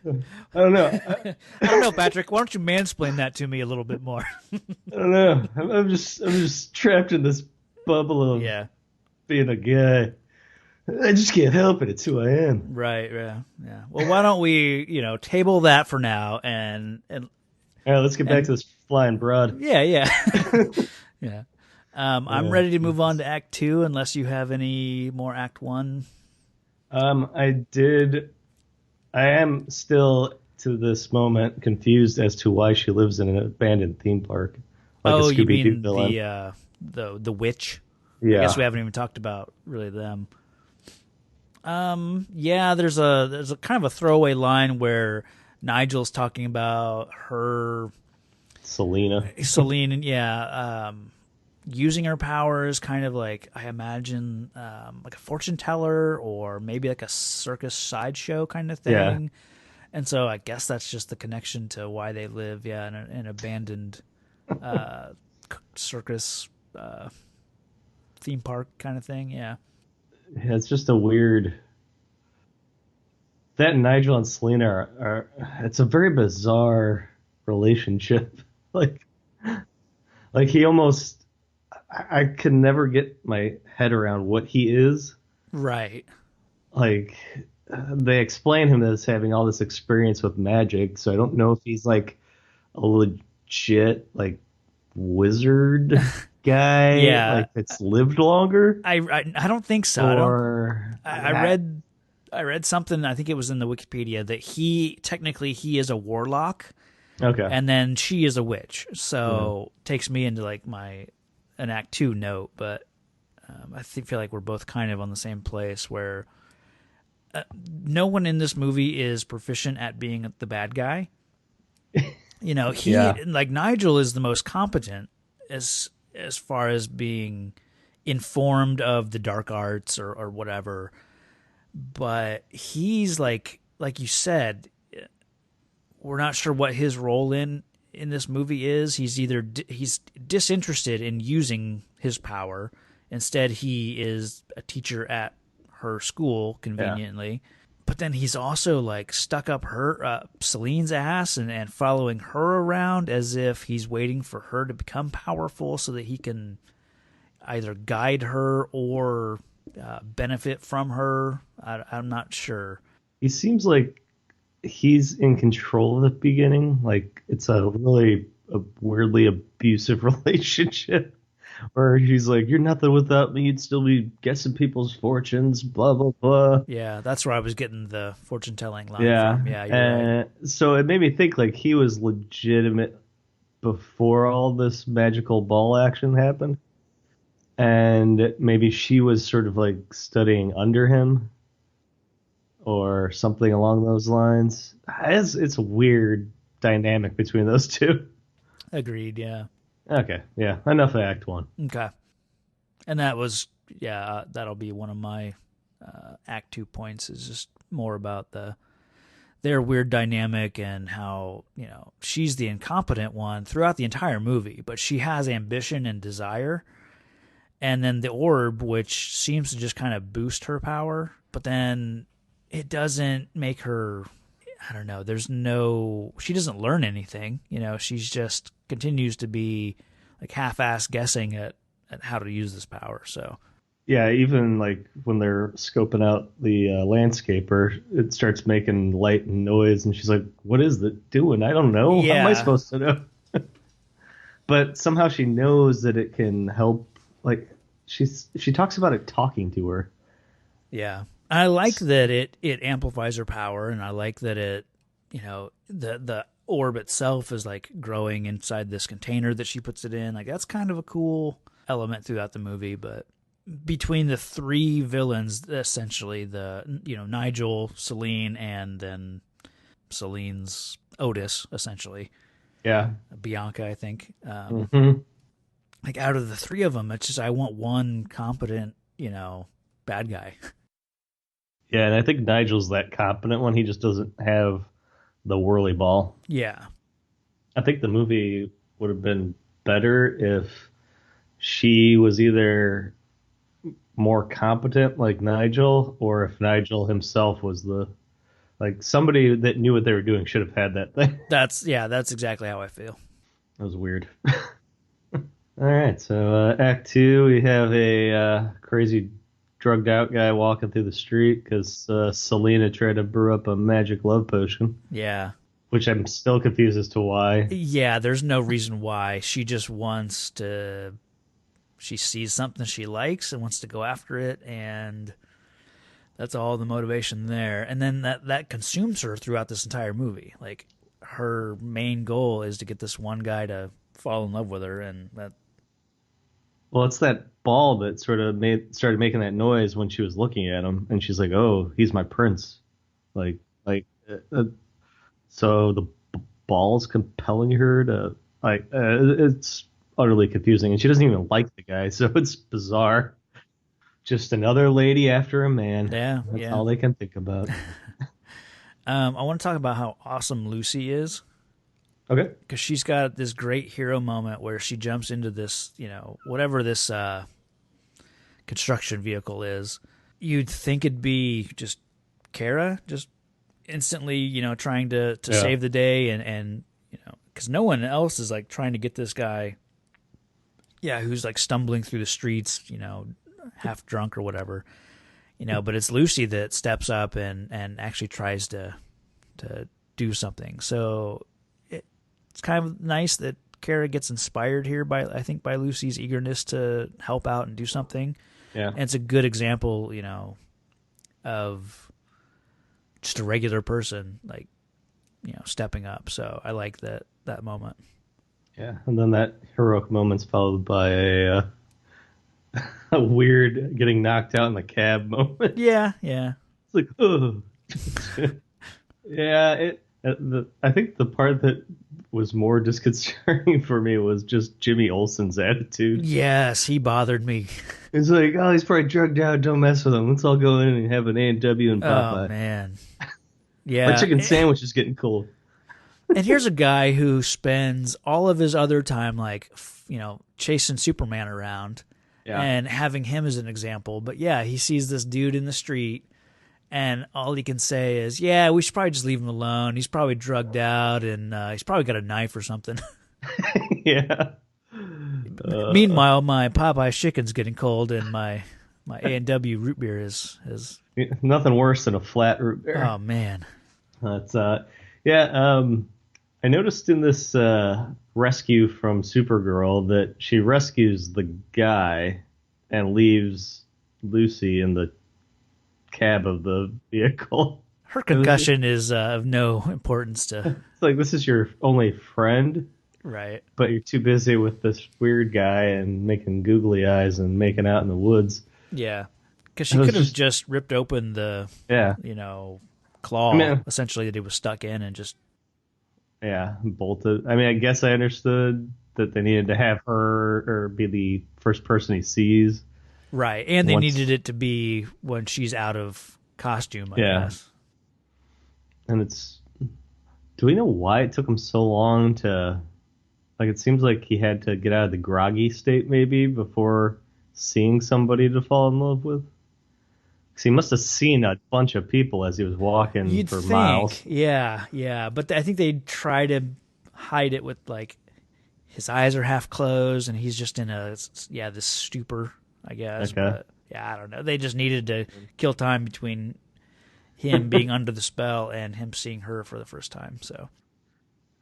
I don't know. I don't know, Patrick. Why don't you mansplain that to me a little bit more? I don't know. I'm just trapped in this bubble of being a guy. I just can't help it. It's who I am. Right, yeah. Well, why don't we, table that for now and all right, let's get back to this flying broad. Yeah. Yeah. I'm ready to move on to Act 2 unless you have any more Act 1. I am still, to this moment, confused as to why she lives in an abandoned theme park. like a Oh, you Scooby-Doo mean villain. the witch? I Yeah. guess we haven't even talked about really them. Yeah, there's a kind of a throwaway line where Nigel's talking about her Selena. Celine, and yeah, using her powers, kind of like I imagine, like a fortune teller or maybe like a circus sideshow kind of Yeah. thing. And so I guess that's just the connection to why they live, yeah, in an abandoned circus theme park kind of thing. Yeah, Yeah, it's just a weird. That Nigel and Selena it's a very bizarre relationship. Like, like he almost, I can never get my head around what he is. right. Like, they explain him as having all this experience with magic, so I don't know if he's like a legit like wizard guy, Yeah, like that's lived longer, I don't think so. or I read I read something. I think it was in the Wikipedia that he is a warlock, okay, and then she is a witch. yeah. So takes me into like an Act 2 note, but feel like we're both kind of on the same place where no one in this movie is proficient at being the bad guy. You know, he Yeah. like Nigel is the most competent as far as being informed of the dark arts or whatever, but he's like you said, we're not sure what his role in this movie is. He's disinterested in using his power. Instead, he is a teacher at her school Yeah. conveniently. But then he's also like stuck up her Celine's ass and following her around as if he's waiting for her to become powerful so that he can either guide her or benefit from her. I'm not sure. He seems like he's in control at the beginning. Like it's a weirdly abusive relationship where he's like, "You're nothing without me. You'd still be guessing people's fortunes." Blah blah blah. Yeah, that's where I was getting the fortune telling line Yeah, from. Yeah, you're right. and so it made me think like he was legitimate before all this magical ball action happened, and maybe she was sort of like studying under him or something along those lines. It's a weird dynamic between those two. Agreed. Yeah. Okay, yeah, enough of Act One. Okay. And that was that'll be one of my Act 2 points is just more about their weird dynamic and how she's the incompetent one throughout the entire movie, but she has ambition and desire. And then the orb, which seems to just kind of boost her power, but then it doesn't make her. I don't know. She doesn't learn anything. She's just continues to be like half-ass guessing at how to use this power. So Yeah, even like when they're scoping out the landscaper, it starts making light and noise, and she's like, "What is it doing? I don't know. How am I yeah, supposed to know?" But somehow she knows that it can help. Like she talks about it talking to her. yeah. I like that it amplifies her power, and I like that the orb itself is like growing inside this container that she puts it in. Like that's kind of a cool element throughout the movie, but between the three villains, essentially Nigel, Celine, and then Celine's Otis, essentially Yeah. Bianca, I think. Hmm. Like out of the three of them, it's just I want one competent, bad guy. Yeah, and I think Nigel's that competent one. He just doesn't have the whirly ball. Yeah, I think the movie would have been better if she was either more competent like Nigel, or if Nigel himself was the like somebody that knew what they were doing should have had that thing. that's exactly how I feel. That was weird. All right, so Act Two, we have a crazy drugged out guy walking through the street because Selena tried to brew up a magic love potion, Yeah. which I'm still confused as to why. Yeah, there's no reason why. She just she sees something she likes and wants to go after it, and that's all the motivation there. And then that consumes her throughout this entire movie. Like her main goal is to get this one guy to fall in love with her, and that. Well, it's that ball that sort of started making that noise when she was looking at him, and she's like, "Oh, he's my prince." So the ball's compelling her to it's utterly confusing, and she doesn't even like the guy, so it's bizarre. Just another lady after a man. Yeah, That's yeah. all they can think about. I want to talk about how awesome Lucy is. Okay. Because she's got this great hero moment where she jumps into this, whatever this construction vehicle is. You'd think it'd be just Kara, just instantly, trying to save the day, and because no one else is like trying to get this guy, who's like stumbling through the streets, half drunk or whatever, but it's Lucy that steps up and actually tries to do something. So it's kind of nice that Kara gets inspired here by Lucy's eagerness to help out and do something. Yeah. And it's a good example, of just a regular person, like, stepping up. So I like that moment. Yeah. And then that heroic moment's followed by a weird getting knocked out in the cab moment. Yeah, yeah. It's like, oh. Yeah, I think the part that was more disconcerting for me was just Jimmy Olsen's attitude. Yes, he bothered me. It's like, oh, he's probably drugged out. Don't mess with him. Let's all go in and have an A&W and Popeye. Oh, man. Yeah. My chicken sandwich is getting cold. And here's a guy who spends all of his other time, like, chasing Superman around and having him as an example. But, yeah, he sees this dude in the street, and all he can say is, yeah, we should probably just leave him alone. He's probably drugged out, and he's probably got a knife or something. Yeah. Meanwhile, my Popeye's chicken's getting cold, and my A&W root beer is nothing worse than a flat root beer. Oh, man. That's I noticed in this rescue from Supergirl that she rescues the guy and leaves Lucy in the cab of the vehicle. Her concussion is of no importance to. It's like, this is your only friend, right? But you're too busy with this weird guy and making googly eyes and making out in the woods. Yeah, because she could have just ripped open the claw essentially that he was stuck in and just bolted. I mean, I guess I understood that they needed to have her or be the first person he sees. Right, and they needed it to be when she's out of costume, I guess. And do we know why it took him so long to, like, it seems like he had to get out of the groggy state maybe before seeing somebody to fall in love with? Because he must have seen a bunch of people as he was walking miles. Yeah, but I think they try to hide it with, like, his eyes are half closed and he's just in this stupor, I guess. Okay. But, I don't know. They just needed to kill time between him being under the spell and him seeing her for the first time. So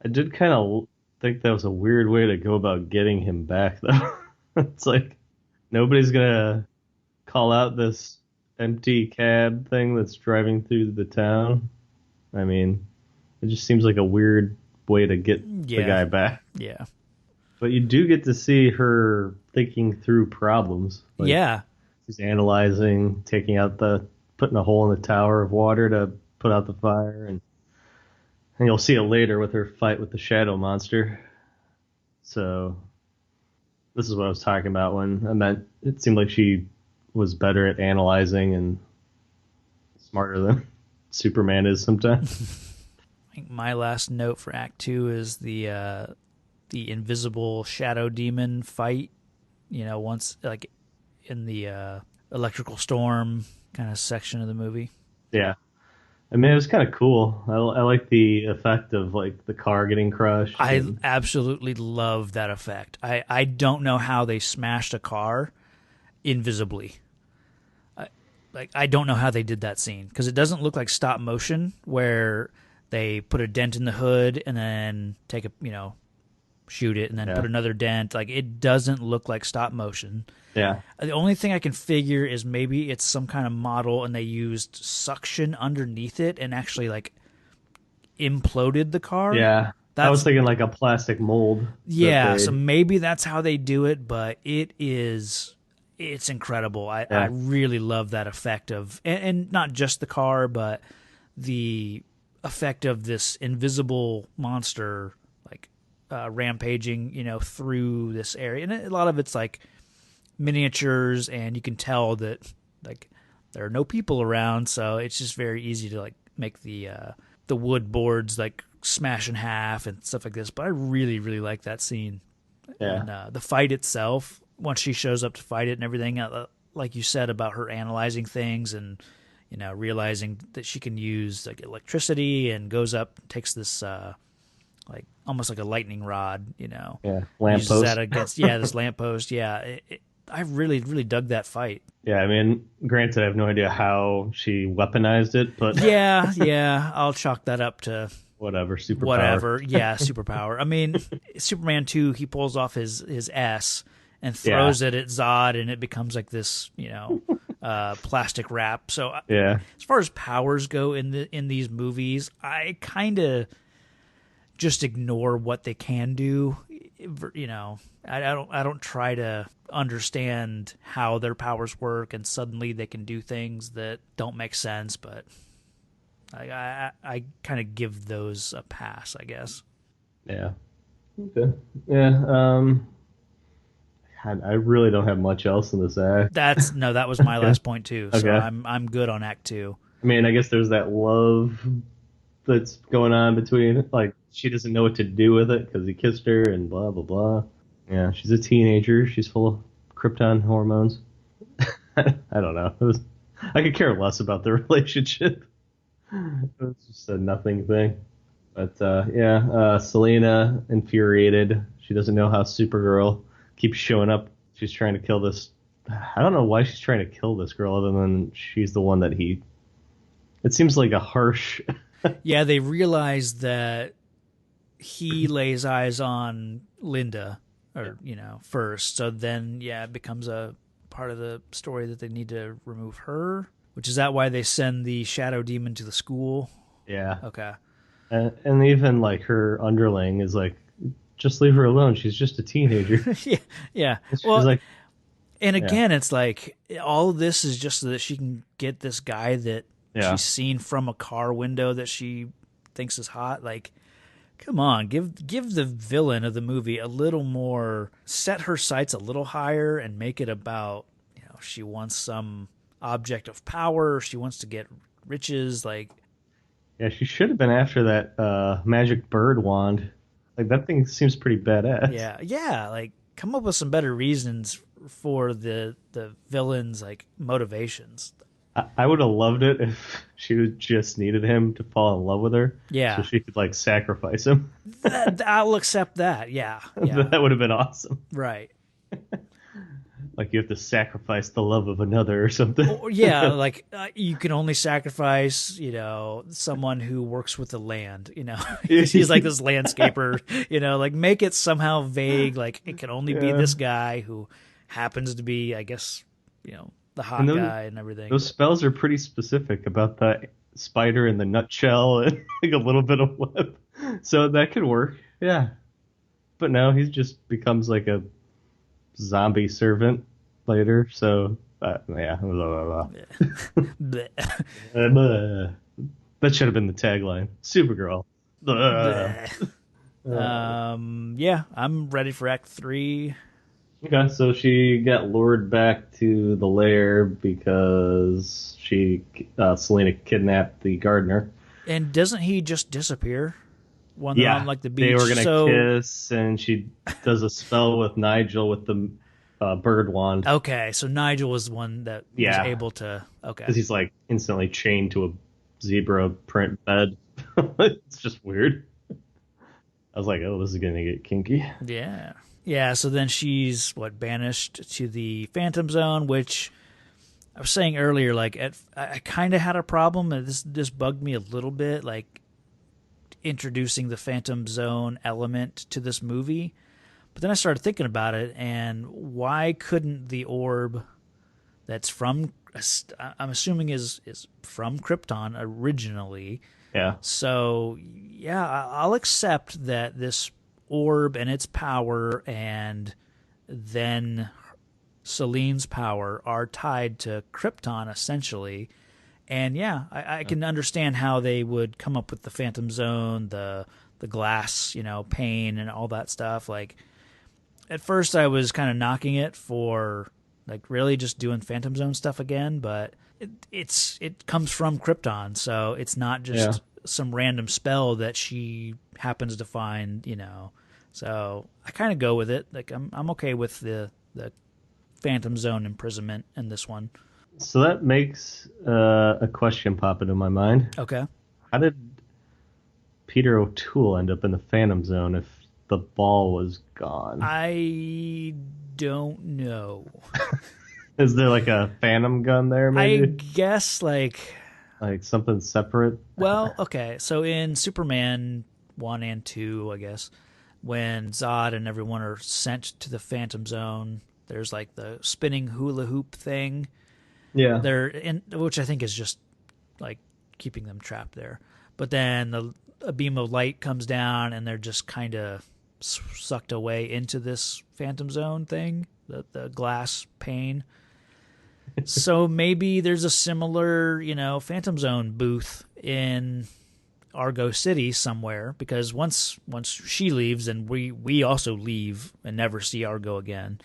I did kind of think that was a weird way to go about getting him back, though. It's like nobody's gonna call out this empty cab thing that's driving through the town. I mean, it just seems like a weird way to get the guy back. Yeah. But you do get to see her thinking through problems. Like, she's analyzing, putting a hole in the tower of water to put out the fire, and you'll see it later with her fight with the shadow monster. So this is what I was talking about when I meant it seemed like she was better at analyzing and smarter than Superman is sometimes. I think my last note for Act 2 is the invisible shadow demon fight, once, like, in the electrical storm kind of section of the movie. Yeah. I mean, it was kind of cool. I like the effect of, like, the car getting crushed. I absolutely love that effect. I don't know how they smashed a car invisibly. I don't know how they did that scene, because it doesn't look like stop motion where they put a dent in the hood and then shoot it and then put another dent. Like, it doesn't look like stop motion. Yeah. The only thing I can figure is maybe it's some kind of model and they used suction underneath it and actually, like, imploded the car. Yeah. I was thinking like a plastic mold. Yeah, so maybe that's how they do it, but it's incredible. I really love that effect of, and not just the car, but the effect of this invisible monster like rampaging, through this area. And a lot of it's like miniatures, and you can tell that like there are no people around, so it's just very easy to like make the wood boards like smash in half and stuff like this. But I really, really like that scene. Yeah. And the fight itself, once she shows up to fight it and everything, like you said about her analyzing things and realizing that she can use like electricity, and goes up, takes this like almost like a lightning rod, Yeah, uses lamppost. that against this lamppost. Yeah, I really, really dug that fight. Yeah, I mean, granted, I have no idea how she weaponized it, but Yeah, I'll chalk that up to whatever, superpower. whatever. Yeah, superpower. I mean, Superman 2, he pulls off his S and throws it at Zod, and it becomes like this, plastic wrap. So Yeah. as far as powers go in these movies, I kind of just ignore what they can do. I don't try to understand how their powers work, and suddenly they can do things that don't make sense. But I kind of give those a pass, I guess. Yeah. Okay. Yeah. I really don't have much else in this act. That was my last point too. So Okay. I'm good on Act 2. I mean, I guess there's that love that's going on between, like, she doesn't know what to do with it because he kissed her and blah, blah, blah. Yeah, she's a teenager. She's full of Krypton hormones. I don't know. I could care less about the relationship. It was just a nothing thing. But, Selena, infuriated. She doesn't know how Supergirl keeps showing up. She's trying to kill this. I don't know why she's trying to kill this girl, other than she's the one that he. It seems like a harsh. Yeah, they realize that he lays eyes on Linda, or first. So then, it becomes a part of the story that they need to remove her. Which is that why they send the shadow demon to the school? Yeah. Okay. And even like her underling is like, just leave her alone. She's just a teenager. Yeah. She's Well, like, and again, it's like all of this is just so that she can get this guy that she's seen from a car window that she thinks is hot. Like, come on, give the villain of the movie a little more, set her sights a little higher, and make it about, she wants some object of power. She wants to get riches. Like, yeah, she should have been after that magic bird wand. Like, that thing seems pretty badass. Yeah. Like, come up with some better reasons for the villain's like motivations. I would have loved it if she just needed him to fall in love with her. Yeah. So she could like sacrifice him. I'll accept that. Yeah. That would have been awesome. Right. Like, you have to sacrifice the love of another or something. Yeah, like you can only sacrifice, someone who works with the land, He's like this landscaper, like make it somehow vague, like it can only be this guy who happens to be, I guess, the hot guy and everything. Those spells are pretty specific about the spider in the nutshell and like a little bit of web. So that could work. Yeah. But no, he just becomes like a zombie servant later, so blah, blah, blah. That should have been the tagline. Supergirl. I'm ready for Act 3. Okay, so she got lured back to the lair because Selena kidnapped the gardener. And doesn't he just disappear when they're on like the beach? They were gonna kiss, and she does a spell with Nigel with the bird wand. Okay, so Nigel was the one that was able to. Okay, because he's like instantly chained to a zebra print bed. It's just weird. I was like, oh, this is gonna get kinky. Yeah. So then she's banished to the Phantom Zone, which I was saying earlier. Like, I kind of had a problem, and this bugged me a little bit. Like, introducing the Phantom Zone element to this movie. But then I started thinking about it, and why couldn't the orb that's from, I'm assuming is from Krypton originally, Yeah. So, yeah, I'll accept that this orb and its power and then Selene's power are tied to Krypton, essentially. And yeah, I can understand how they would come up with the Phantom Zone, the glass, pane and all that stuff. Like, at first I was kind of knocking it for, like, really just doing Phantom Zone stuff again, but it comes from Krypton, so it's not just some random spell that she happens to find, So I kind of go with it. Like, I'm okay with the Phantom Zone imprisonment in this one. So that makes a question pop into my mind. Okay. How did Peter O'Toole end up in the Phantom Zone if the ball was gone? I don't know. Is there like a phantom gun there, maybe? I guess, like something separate? Well, okay. So in Superman 1 and 2, I guess, when Zod and everyone are sent to the Phantom Zone, there's like the spinning hula hoop thing. Yeah. Which I think is just like keeping them trapped there. But then a beam of light comes down and they're just kind of sucked away into this Phantom Zone thing, the glass pane. So maybe there's a similar, Phantom Zone booth in Argo City somewhere, because once she leaves, and we also leave and never see Argo again.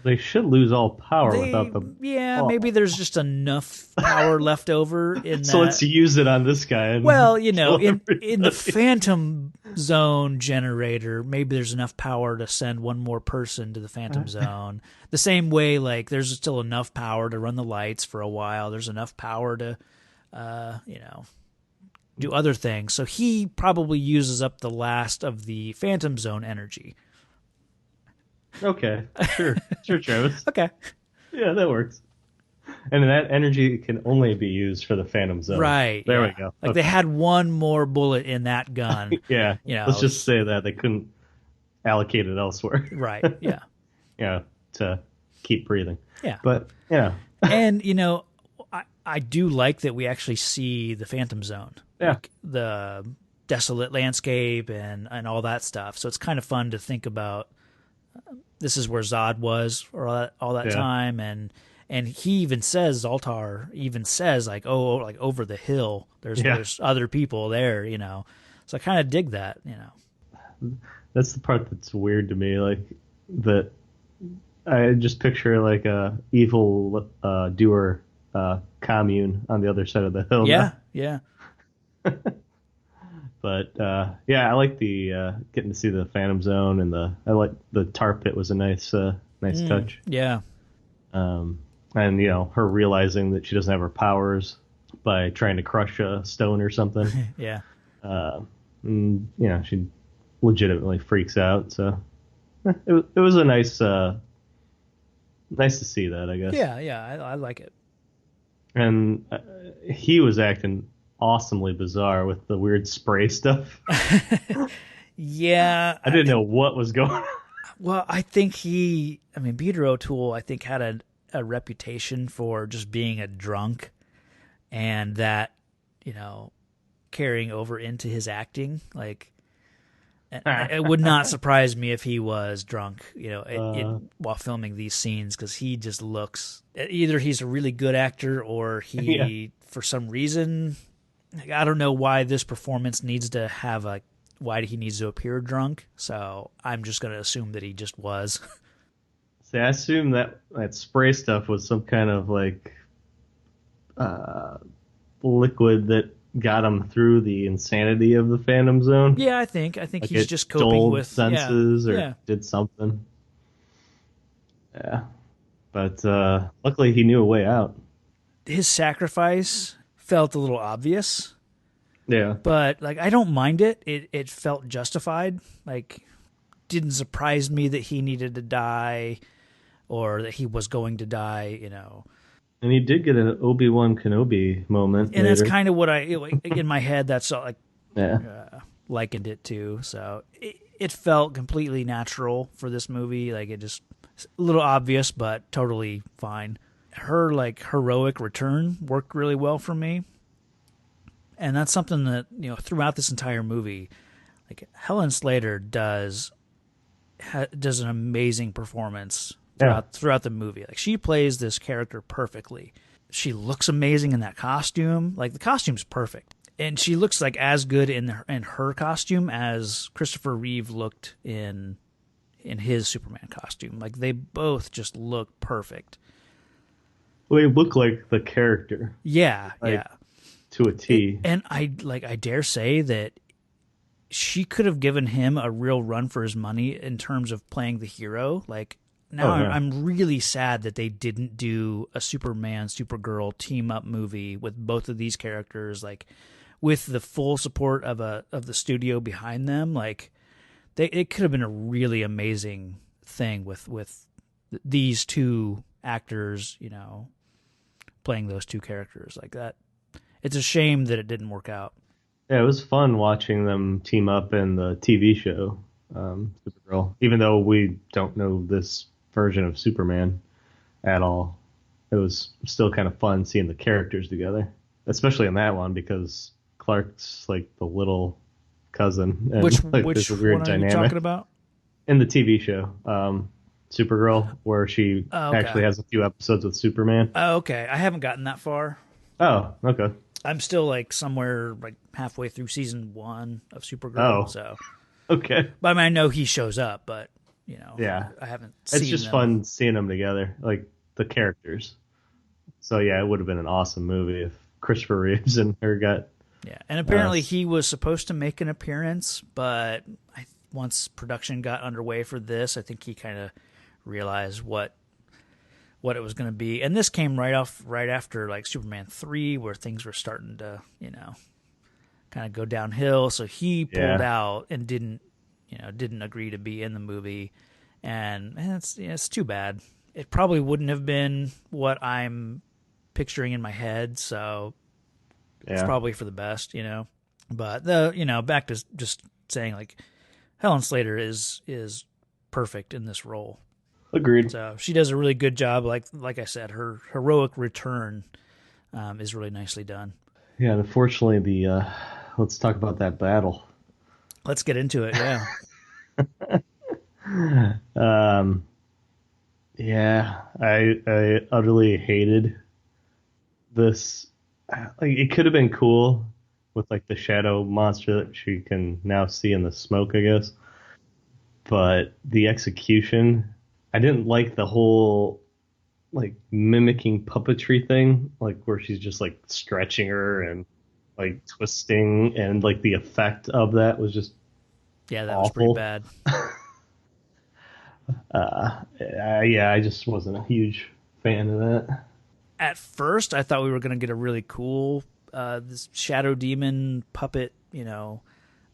They should lose all power without the ball. Maybe there's just enough power left over in so that. let's use it on this guy. Well, in the Phantom Zone generator, maybe there's enough power to send one more person to the Phantom Zone. The same way, like, there's still enough power to run the lights for a while. There's enough power to, do other things. So he probably uses up the last of the Phantom Zone energy. Okay, sure, Travis. Okay. Yeah, that works. And that energy can only be used for the Phantom Zone. Right. There we go. Like, they had one more bullet in that gun. Yeah. Let's just say that they couldn't allocate it elsewhere. Right. Yeah. To keep breathing. Yeah. But, And, I do like that we actually see the Phantom Zone. Yeah. Like, the desolate landscape and all that stuff. So it's kind of fun to think about. This is where Zod was for all that time, and he even says, Zoltar even says, like, like over the hill, there's other people there, So I kind of dig that, That's the part that's weird to me, like, that I just picture like a evil doer commune on the other side of the hill. Yeah, now. yeah. But I like the getting to see the Phantom Zone, and I like the tar pit was a nice touch. Yeah. And her realizing that she doesn't have her powers by trying to crush a stone or something. Yeah. She legitimately freaks out. So it was a nice to see that, I guess. Yeah. I like it. And he was acting awesomely bizarre with the weird spray stuff. Yeah. I didn't know what was going on. Well, I think Peter O'Toole, I think, had a reputation for just being a drunk, and that, carrying over into his acting. Like, it would not surprise me if he was drunk, while filming these scenes, because he just looks, either he's a really good actor or he, for some reason, I don't know why this performance needs to have why he needs to appear drunk. So I'm just going to assume that he just was. See, I assume that spray stuff was some kind of like liquid that got him through the insanity of the Phantom Zone. Yeah, I think like he's just coping with senses or did something. Yeah, but luckily he knew a way out. His sacrifice felt a little obvious. Yeah. But, like, I don't mind it. It felt justified. Like, didn't surprise me that he needed to die or that he was going to die, And he did get an Obi-Wan Kenobi moment. And later. that's kind of what in my head, that's all, likened it to. So it felt completely natural for this movie. Like, it just, a little obvious, but totally fine. Her, like, heroic return worked really well for me. And that's something that, throughout this entire movie, like Helen Slater does an amazing performance throughout the movie. Like, she plays this character perfectly. She looks amazing in that costume. Like, the costume's perfect. And she looks like as good in her costume as Christopher Reeve looked in his Superman costume. Like, they both just look perfect. Well, they look like the character. Yeah, like, yeah. To a T. And I dare say that she could have given him a real run for his money in terms of playing the hero. Like, now I'm really sad that they didn't do a Superman, Supergirl team-up movie with both of these characters, like, with the full support of the studio behind them. Like, it could have been a really amazing thing with these two actors, playing those two characters like that. It's a shame that it didn't work out. Yeah, it was fun watching them team up in the TV show, Supergirl. Even though we don't know this version of Superman at all, it was still kind of fun seeing the characters together, especially in that one because Clark's like the little cousin. And, which there's a weird one dynamic. are you talking about? In the TV show, Supergirl, where she actually has a few episodes with Superman. Oh, okay. I haven't gotten that far. Oh, okay. I'm still like somewhere like halfway thugh season 1 of Supergirl. Oh, so okay. But I mean, I know he shows up, but yeah, I haven't seen It's just them. fun seeing them together, like the characters. So yeah, it would have been an awesome movie if Christopher Reeves and her got. Yeah, and apparently he was supposed to make an appearance, but once production got underway for this, I think he kind of realized what it was going to be. And this came right after like Superman 3, where things were starting to, kind of go downhill. So he pulled out and didn't agree to be in the movie. And it's too bad. It probably wouldn't have been what I'm picturing in my head. So it's probably for the best, But back to just saying, like, Helen Slater is perfect in this role. Agreed. So she does a really good job. Like I said, her heroic return is really nicely done. Yeah, unfortunately, let's talk about that battle. Let's get into it. Yeah. I utterly hated this. Like, it could have been cool with like the shadow monster that she can now see in the smoke, I guess. But the execution, I didn't like the whole like mimicking puppetry thing, like where she's just like stretching her and like twisting, and like the effect of that was just that awful. was pretty bad. I just wasn't a huge fan of that. At first, I thought we were going to get a really cool this shadow demon puppet,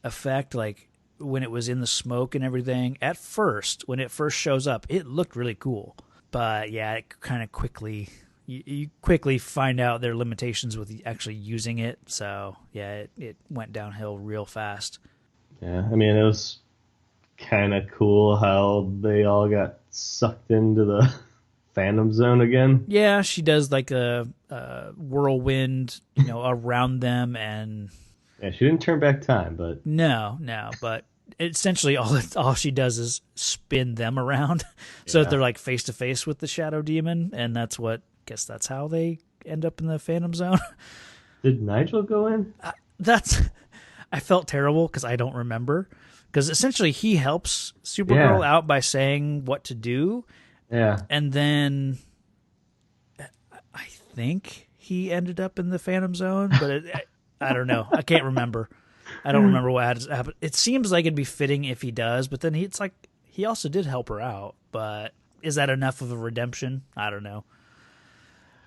effect, like when it was in the smoke and everything. At first, when it first shows up, it looked really cool. But yeah, it kind of quickly, you quickly find out their limitations with actually using it. So yeah, it went downhill real fast. Yeah, I mean, it was kind of cool how they all got sucked into the Phantom Zone again. Yeah, she does like a whirlwind, around them, and yeah, she didn't turn back time, but no, but essentially all she does is spin them around, so that they're like face to face with the shadow demon, and that's how they end up in the Phantom Zone. Did Nigel go in? I felt terrible because I don't remember, because essentially he helps Supergirl out by saying what to do. Yeah. And then I think he ended up in the Phantom Zone, but I don't know. I can't remember. I don't remember what happened. It seems like it'd be fitting if he does, but then it's like he also did help her out. But is that enough of a redemption? I don't know.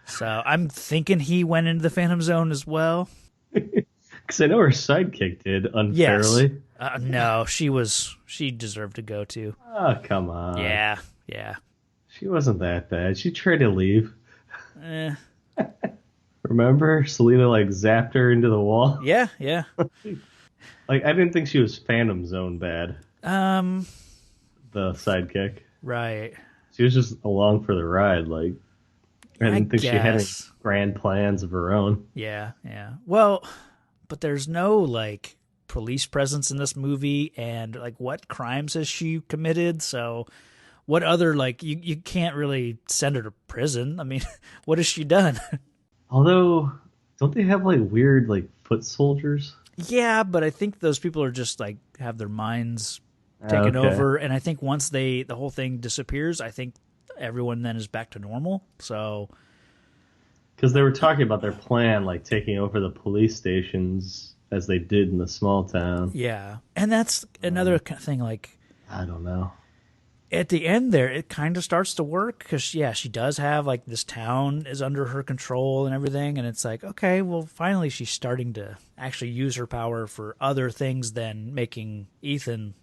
So I'm thinking he went into the Phantom Zone as well. Because I know her sidekick did unfairly. Yes. No, she deserved to go too. Oh, come on. Yeah. She wasn't that bad. She tried to leave. Remember? Selena like zapped her into the wall. Yeah. Like, I didn't think she was Phantom Zone bad. The sidekick. Right. She was just along for the ride. Like, I didn't think she had any guess. grand plans of her own. Yeah. Well, but there's no like police presence in this movie, and like what crimes has she committed? So what other, like, you can't really send her to prison. I mean, what has she done? Although, don't they have like weird like foot soldiers? Yeah, but I think those people are just like have their minds taken over, and I think once the whole thing disappears, I think everyone then is back to normal. So Because they were talking about their plan, like taking over the police stations as they did in the small town. yeah, and that's another thing. Like, I don't know. at the end there, it kind of starts to work because, yeah, she does have, like, this town is under her control and everything. And it's like, okay, well, finally she's starting to actually use her power for other things than making Ethan,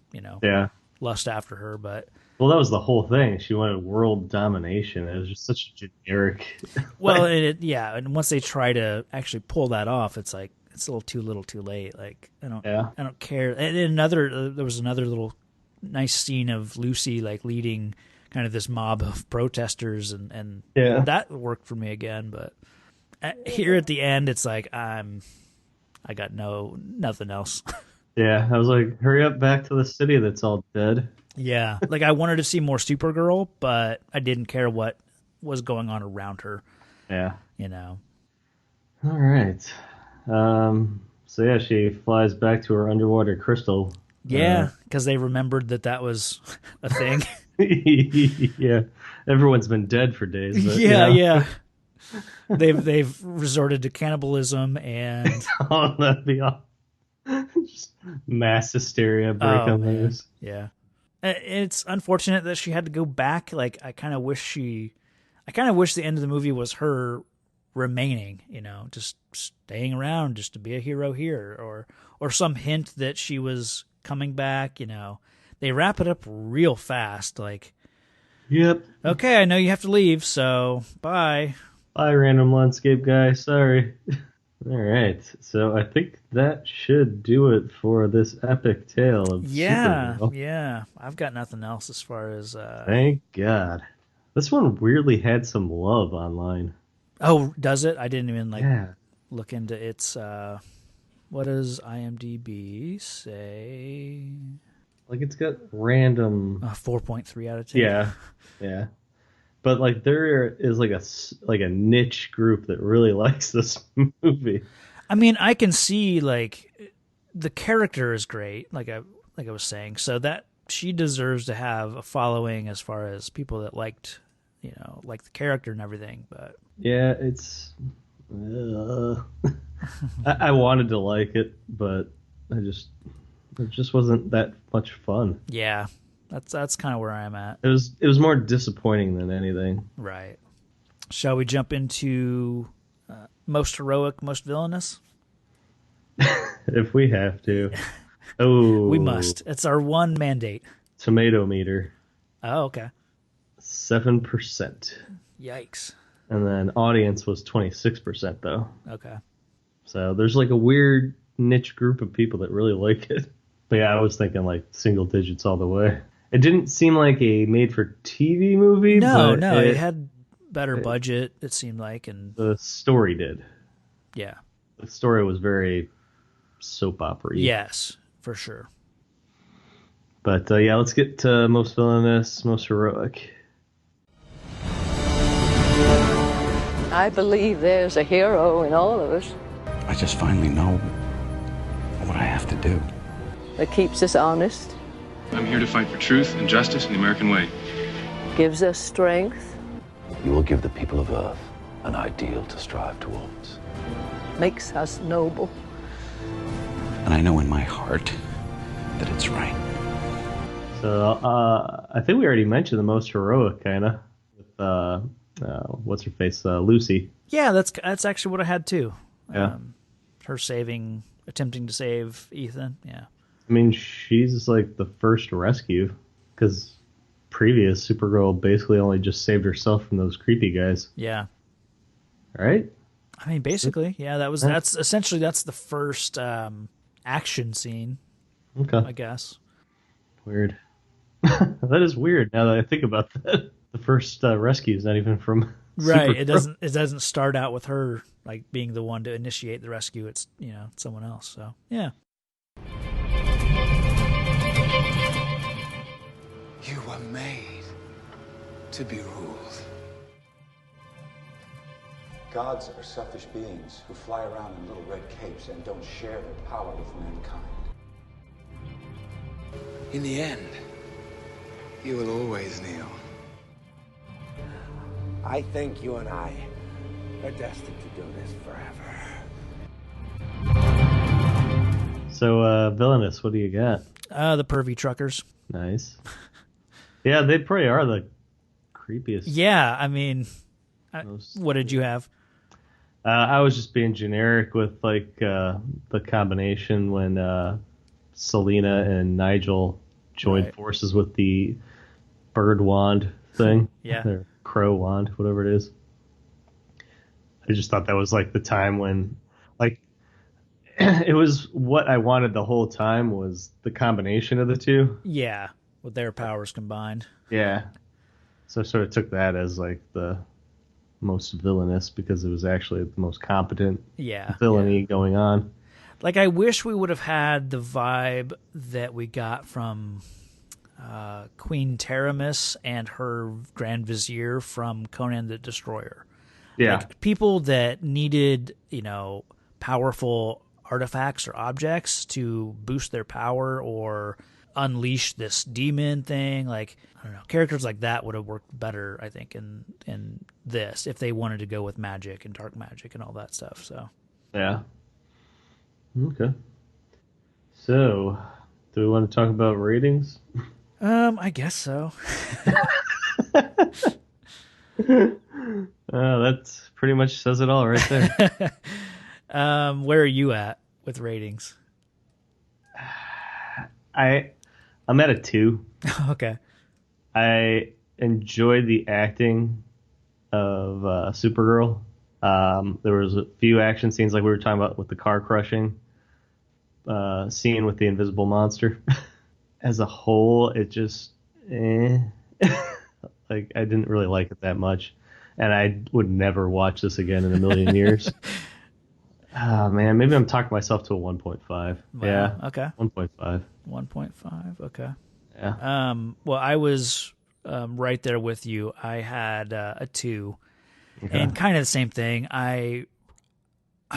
lust after her. But, Well, that was the whole thing. She wanted world domination. It was just such a generic. well, and once they try to actually pull that off, it's like, it's a little too late. Like, I don't care. And there was another little nice scene of Lucy like leading kind of this mob of protesters, and that worked for me again. But here at the end, it's like I got nothing else. Yeah, I was like, hurry up back to the city that's all dead. Yeah, like I wanted to see more Supergirl, but I didn't care what was going on around her. Yeah. All right. So yeah, she flies back to her underwater crystal. Yeah, because they remembered that was a thing. Yeah, everyone's been dead for days. But, yeah. They've resorted to cannibalism and oh, that'd be awesome. Just mass hysteria breaking loose. Yeah, it's unfortunate that she had to go back. Like, I kind of wish the end of the movie was her remaining, just staying around just to be a hero here, or some hint that she was coming back. They wrap it up real fast. Like, yep. Okay, I know you have to leave, so bye. Bye, random landscape guy. Sorry. All right. So I think that should do it for this epic tale of Supergirl. Yeah. I've got nothing else as far as. Thank God. This one weirdly had some love online. Oh, does it? I didn't even look into its. What does IMDb say? Like, it's got random 4.3 out of 10. Yeah. But like there is like a niche group that really likes this movie. I mean, I can see like the character is great, like I was saying, so that she deserves to have a following as far as people that liked, like the character and everything. But yeah, it's. I wanted to like it, but it just wasn't that much fun. Yeah, that's kind of where I'm at. It was more disappointing than anything. Right. Shall we jump into most heroic, most villainous? If we have to. Oh, we must. It's our one mandate. Tomato meter. Oh, okay. 7%. Yikes. And then audience was 26% though. Okay. So there's like a weird niche group of people that really like it. But yeah, I was thinking like single digits all the way. It didn't seem like a made-for-TV movie. No, it had better budget, it seemed like, and the story did. Yeah. The story was very soap opera-y. Yes, for sure. But yeah, let's get to most villainous, most heroic. I believe there's a hero in all of us. I just finally know what I have to do. That keeps us honest. I'm here to fight for truth and justice in the American way. Gives us strength. You will give the people of Earth an ideal to strive towards. Makes us noble. And I know in my heart that it's right. So I think we already mentioned the most heroic, kind of, with what's her face, Lucy. Yeah, that's actually what I had too. Yeah. Her attempting to save Ethan. Yeah. I mean, she's like the first rescue, because previous Supergirl basically only just saved herself from those creepy guys. Yeah. Right? I mean, basically, yeah. That's essentially the first action scene. Okay. I guess. Weird. That is weird now that I think about that. The first rescue is not even from Right. It Supergirl. doesn't start out with her like being the one to initiate the rescue. It's, someone else. So, yeah. You were made to be ruled. Gods are selfish beings who fly around in little red capes and don't share their power with mankind. In the end, you will always kneel. I think you and I are destined to do this forever. So, Villainous, what do you got? The pervy truckers. Nice. Yeah, they probably are the creepiest. Yeah, I mean, what did you have? I was just being generic with like the combination when Selena and Nigel joined forces with the bird wand thing. Yeah. Or crow wand, whatever it is. I just thought that was like the time when, like, it was what I wanted the whole time was the combination of the two. Yeah, with their powers combined. Yeah. So I sort of took that as like the most villainous because it was actually the most competent villainy going on. Like, I wish we would have had the vibe that we got from Queen Taramis and her Grand Vizier from Conan the Destroyer. Yeah. Like, people that needed, powerful artifacts or objects to boost their power or unleash this demon thing. Like, I don't know, characters like that would have worked better, I think, in this if they wanted to go with magic and dark magic and all that stuff. So yeah. Okay. So, do we want to talk about ratings? I guess so. That pretty much says it all right there. Where are you at with ratings? I'm at a 2. Okay. I enjoyed the acting of Supergirl. There was a few action scenes like we were talking about with the car crushing scene with the invisible monster. As a whole, it just like I didn't really like it that much, and I would never watch this again in a million years. Oh man, maybe I'm talking myself to a 1.5. Wow. Yeah. Okay. 1.5. 1.5. Okay. Yeah. Well, I was right there with you. I had a 2, and kind of the same thing. I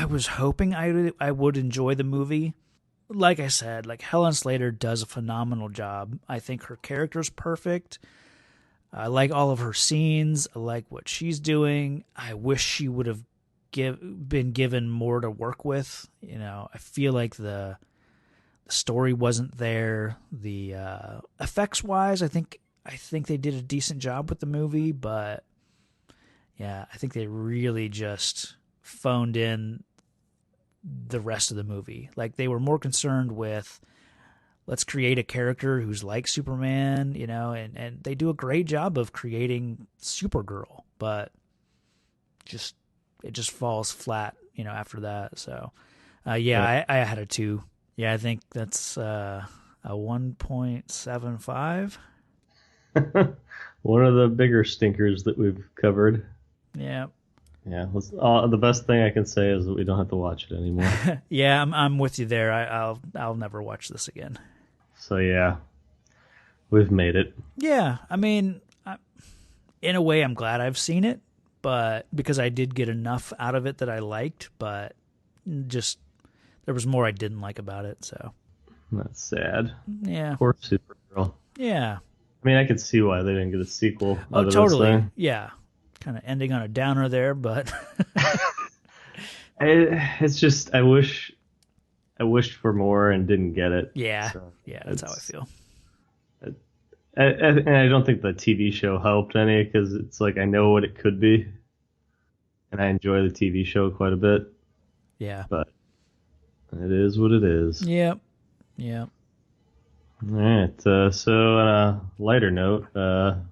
was hoping I would enjoy the movie. Like I said, like Helen Slater does a phenomenal job. I think her character's perfect. I like all of her scenes. I like what she's doing. I wish she would have been given more to work with. I feel like the story wasn't there. The effects wise, I think they did a decent job with the movie, but yeah, I think they really just phoned in the rest of the movie. Like, they were more concerned with, let's create a character who's like Superman, and they do a great job of creating Supergirl, but it just falls flat, after that. So, I had a 2. Yeah, I think that's a 1.75. One of the bigger stinkers that we've covered. Yeah. Yeah. The best thing I can say is that we don't have to watch it anymore. Yeah, I'm with you there. I'll never watch this again. So yeah, we've made it. Yeah, I mean, in a way, I'm glad I've seen it, but because I did get enough out of it that I liked, but just there was more I didn't like about it. So that's sad. Yeah. Poor Supergirl. Yeah. I mean, I could see why they didn't get a sequel. Oh, totally. Yeah. Kind of ending on a downer there, but it's just I wished for more and didn't get it. Yeah. So yeah, that's how I feel. And I don't think the TV show helped any because it's like I know what it could be, and I enjoy the TV show quite a bit. Yeah. But it is what it is. Yep. Yep. All right. So on a lighter note,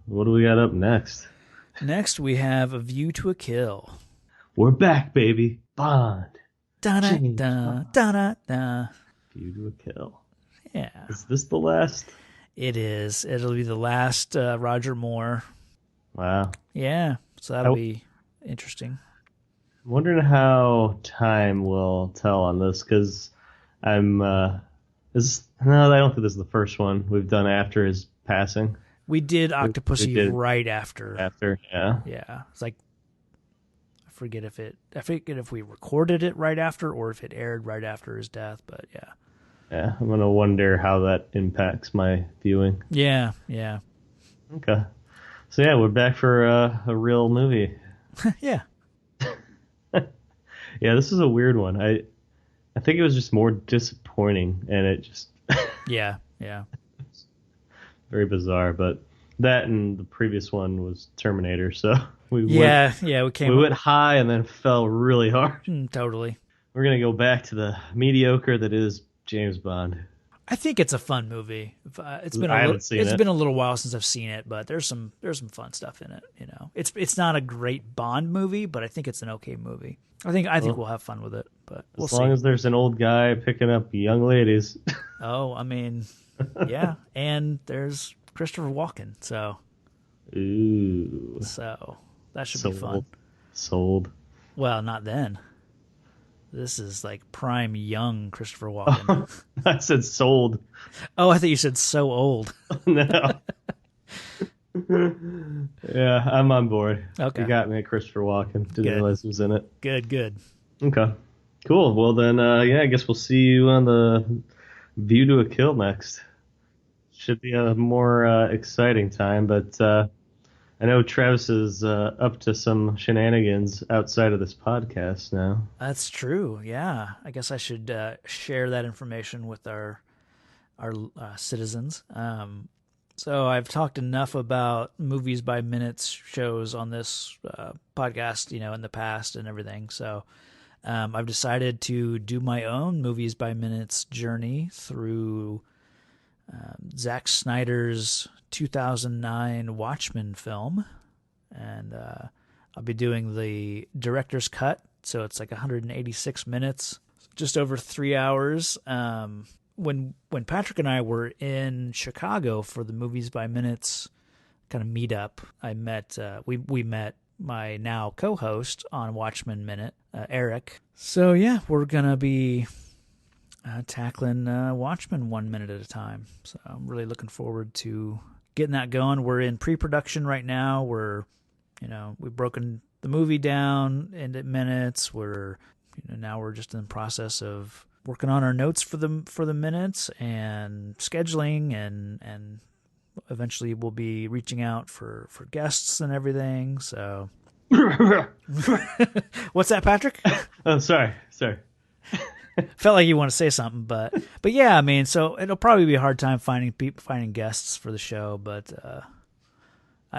what do we got up next? Next, we have A View to a Kill. We're back, baby. Bond. Da-da-da-da-da-da. View to a Kill. Yeah. Is this the last? It is. It'll be the last Roger Moore. Wow. Yeah. So that'll be... interesting. I'm wondering how time will tell on this, because I'm. No, I don't think this is the first one we've done after his passing. We did Octopussy we did right after. Yeah. Yeah, it's like I forget if we recorded it right after or if it aired right after his death. But yeah. Yeah, I'm gonna wonder how that impacts my viewing. Yeah. Okay. So yeah, we're back for a real movie. Yeah. Yeah, this is a weird one. I think it was just more disappointing, and it just Yeah. very bizarre. But that and the previous one was Terminator, so we went high and then fell really hard. Totally. We're gonna go back to the mediocre that is James Bond. I think it's a fun movie. It's been a little while since I've seen it, but there's some fun stuff in it. You know, it's not a great Bond movie, but I think it's an okay movie. I think we'll have fun with it, but we'll see. As long as there's an old guy picking up young ladies. Oh, I mean, yeah, and there's Christopher Walken, so that should be fun. Sold. Well, not then. This is like prime young Christopher Walken. I said sold. Oh, I thought you said so old. No. Yeah, I'm on board. Okay. You got me at Christopher Walken. Didn't realize he was in it. Good. Okay. Cool. Well, then, I guess we'll see you on the View to a Kill next. Should be a more exciting time, but I know Travis is up to some shenanigans outside of this podcast now. That's true. Yeah, I guess I should share that information with our citizens. So I've talked enough about movies by minutes shows on this podcast, in the past and everything. So I've decided to do my own movies by minutes journey through Zack Snyder's 2009 Watchmen film, and I'll be doing the director's cut, so it's like 186 minutes, just over 3 hours. When Patrick and I were in Chicago for the Movies by Minutes kind of meetup, I met we met my now co-host on Watchmen Minute, Eric. So yeah, we're gonna be tackling Watchmen 1 minute at a time. So I'm really looking forward to getting that going. We're in pre-production right now. We've broken the movie down into minutes. Now we're just in the process of working on our notes for the minutes and scheduling, and eventually we'll be reaching out for guests and everything. So what's that, Patrick? Oh, sorry. Felt like you want to say something, but yeah, I mean, so it'll probably be a hard time finding guests for the show. But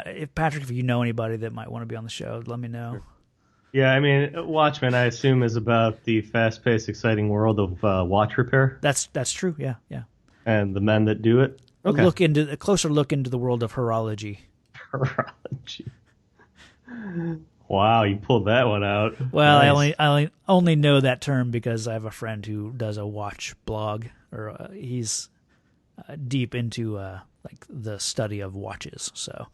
if you know anybody that might want to be on the show, let me know. Yeah, I mean, Watchmen, I assume, is about the fast-paced, exciting world of watch repair. That's true. Yeah. And the men that do it. Okay. A closer look into the world of horology. Horology. Wow, you pulled that one out. Well, nice. I only know that term because I have a friend who does a watch blog, or he's deep into like the study of watches. So,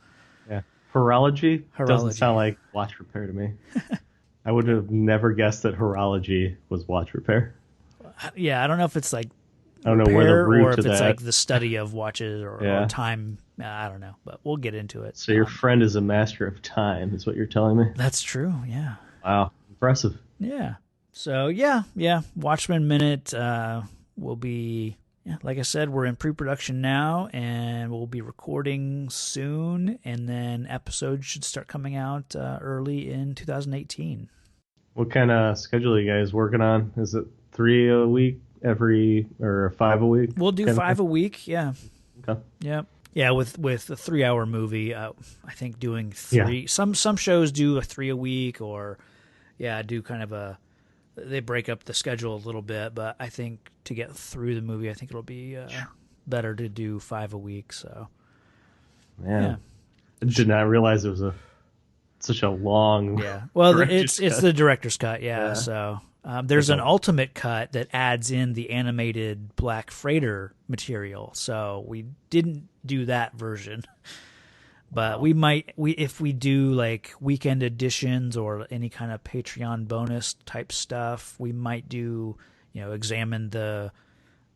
yeah, horology doesn't sound like watch repair to me. I would have never guessed that horology was watch repair. Yeah, I don't know if it's like I don't know where the root or if to it's that. like the study of watches or time. I don't know, but we'll get into it. So your friend is a master of time, is what you're telling me? That's true, yeah. Wow, impressive. Yeah. So, yeah. Watchmen Minute will be, like I said, we're in pre-production now, and we'll be recording soon, and then episodes should start coming out early in 2018. What kind of schedule are you guys working on? Is it 3 a week or 5 a week? We'll do 5 a week, yeah. Okay. Yep. Yeah, with a 3-hour movie, I think doing 3. Yeah. Some shows do a 3 a week, or do kind of they break up the schedule a little bit. But I think to get through the movie, I think it'll be better to do 5 a week. So, yeah. I did not realize it was such a long. Yeah, well, it's the director's cut. Yeah. So there's an ultimate cut that adds in the animated Black Freighter material. So we didn't do that version. But if we do like weekend editions or any kind of Patreon bonus type stuff, we might do, examine the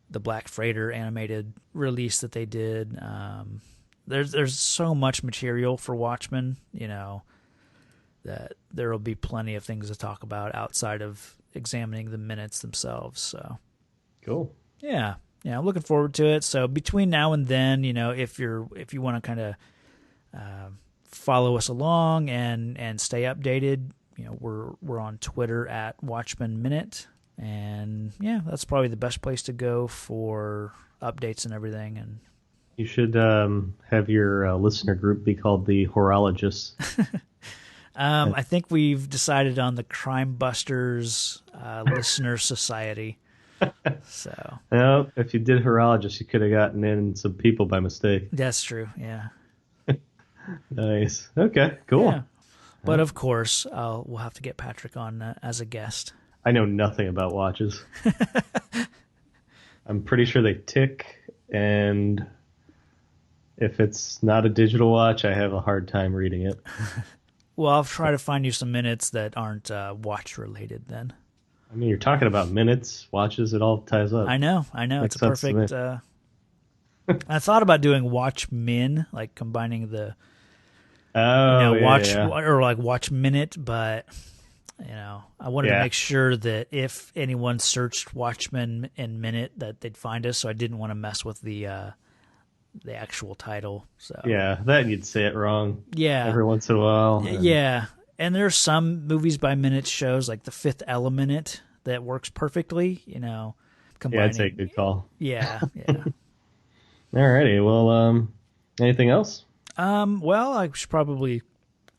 Black Freighter animated release that they did. There's so much material for Watchmen, that there will be plenty of things to talk about outside of examining the minutes themselves. So cool. Yeah, I'm looking forward to it. So between now and then, if you want to kind of follow us along and stay updated, we're on Twitter at Watchmen Minute, and that's probably the best place to go for updates and everything. And you should have your listener group be called the Horologists. I think we've decided on the Crime Busters Listener Society. So, if you did Horologists, you could have gotten in some people by mistake. That's true. Yeah. Nice. Okay. Cool. Yeah. But of course, we'll have to get Patrick on as a guest. I know nothing about watches. I'm pretty sure they tick, and if it's not a digital watch, I have a hard time reading it. Well, I'll try to find you some minutes that aren't watch related then. I mean, you're talking about minutes, watches, it all ties up. I know. It's a perfect... I thought about doing Watchmen, like combining the watch or like Watch Minute, but I wanted to make sure that if anyone searched Watchmen and Minute that they'd find us, so I didn't want to mess with the actual title. So that you'd say it wrong. Yeah, every once in a while. Yeah, and there's some movies by minute shows like The Fifth Element that works perfectly. Combining. I'd say good call. Yeah. Alrighty. Well, anything else? Well, I should probably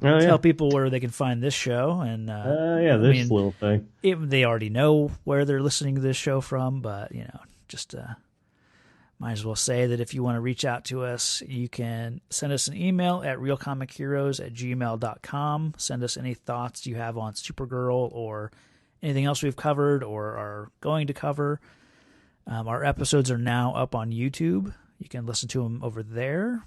tell people where they can find this show, and this little thing. They already know where they're listening to this show from, but just might as well say that if you want to reach out to us, you can send us an email at reelcomicheroes@gmail.com. Send us any thoughts you have on Supergirl or anything else we've covered or are going to cover. Our episodes are now up on YouTube. You can listen to them over there.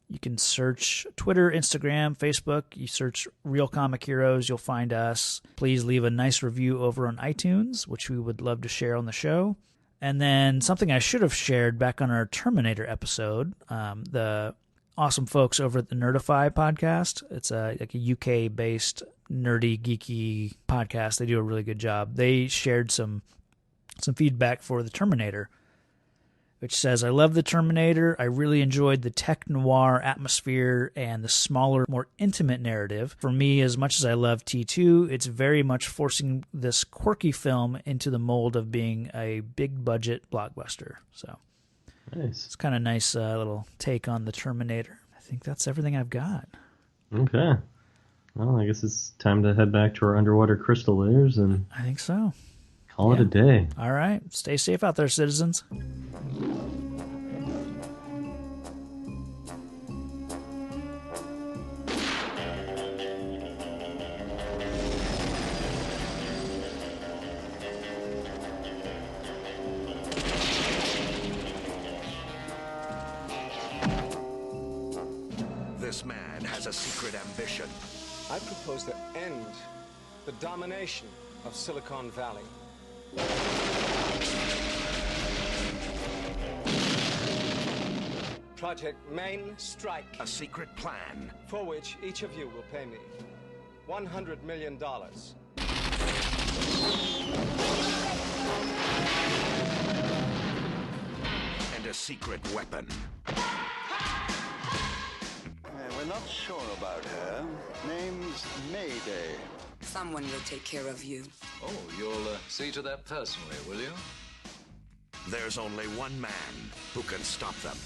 You can search Twitter, Instagram, Facebook. You search Real Comic Heroes, you'll find us. Please leave a nice review over on iTunes, which we would love to share on the show. And then something I should have shared back on our Terminator episode, the awesome folks over at the Nerdify podcast. It's a UK-based nerdy, geeky podcast. They do a really good job. They shared some feedback for the Terminator, which says, I love the Terminator. I really enjoyed the tech noir atmosphere and the smaller, more intimate narrative. For me, as much as I love T2, it's very much forcing this quirky film into the mold of being a big budget blockbuster. So nice. It's kind of nice little take on the Terminator. I think that's everything I've got. Okay. Well, I guess it's time to head back to our underwater crystal layers and I think so. Call it a day. All right. Stay safe out there, citizens. This man has a secret ambition. I propose to end the domination of Silicon Valley. Project Main Strike. A secret plan. For which each of you will pay me $100 million. And a secret weapon. We're not sure about her. Name's Mayday. Someone will take care of you. Oh, you'll see to that personally, will you? There's only one man who can stop them.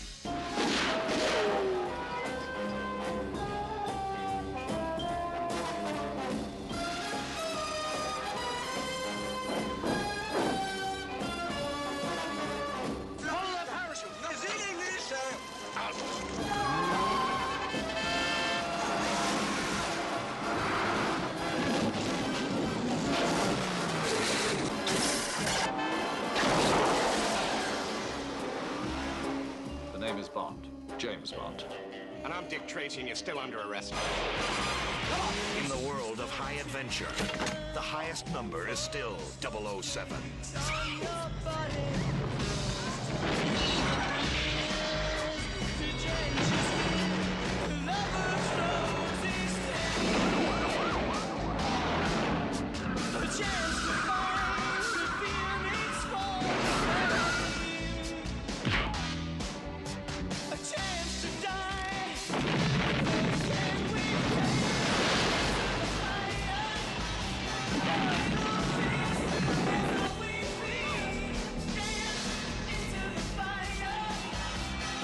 The name is Bond. James Bond. And I'm Dick Tracy, and you're still under arrest. In the world of high adventure, the highest number is still 007.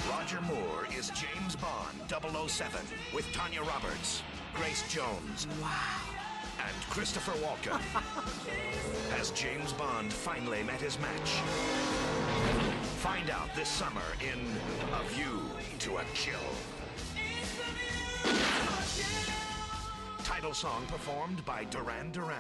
Roger Moore is James Bond 007 with Tanya Roberts, Grace Jones, and Christopher Walken. Has James Bond finally met his match? Find out this summer in A View to a Kill. Title song performed by Duran Duran.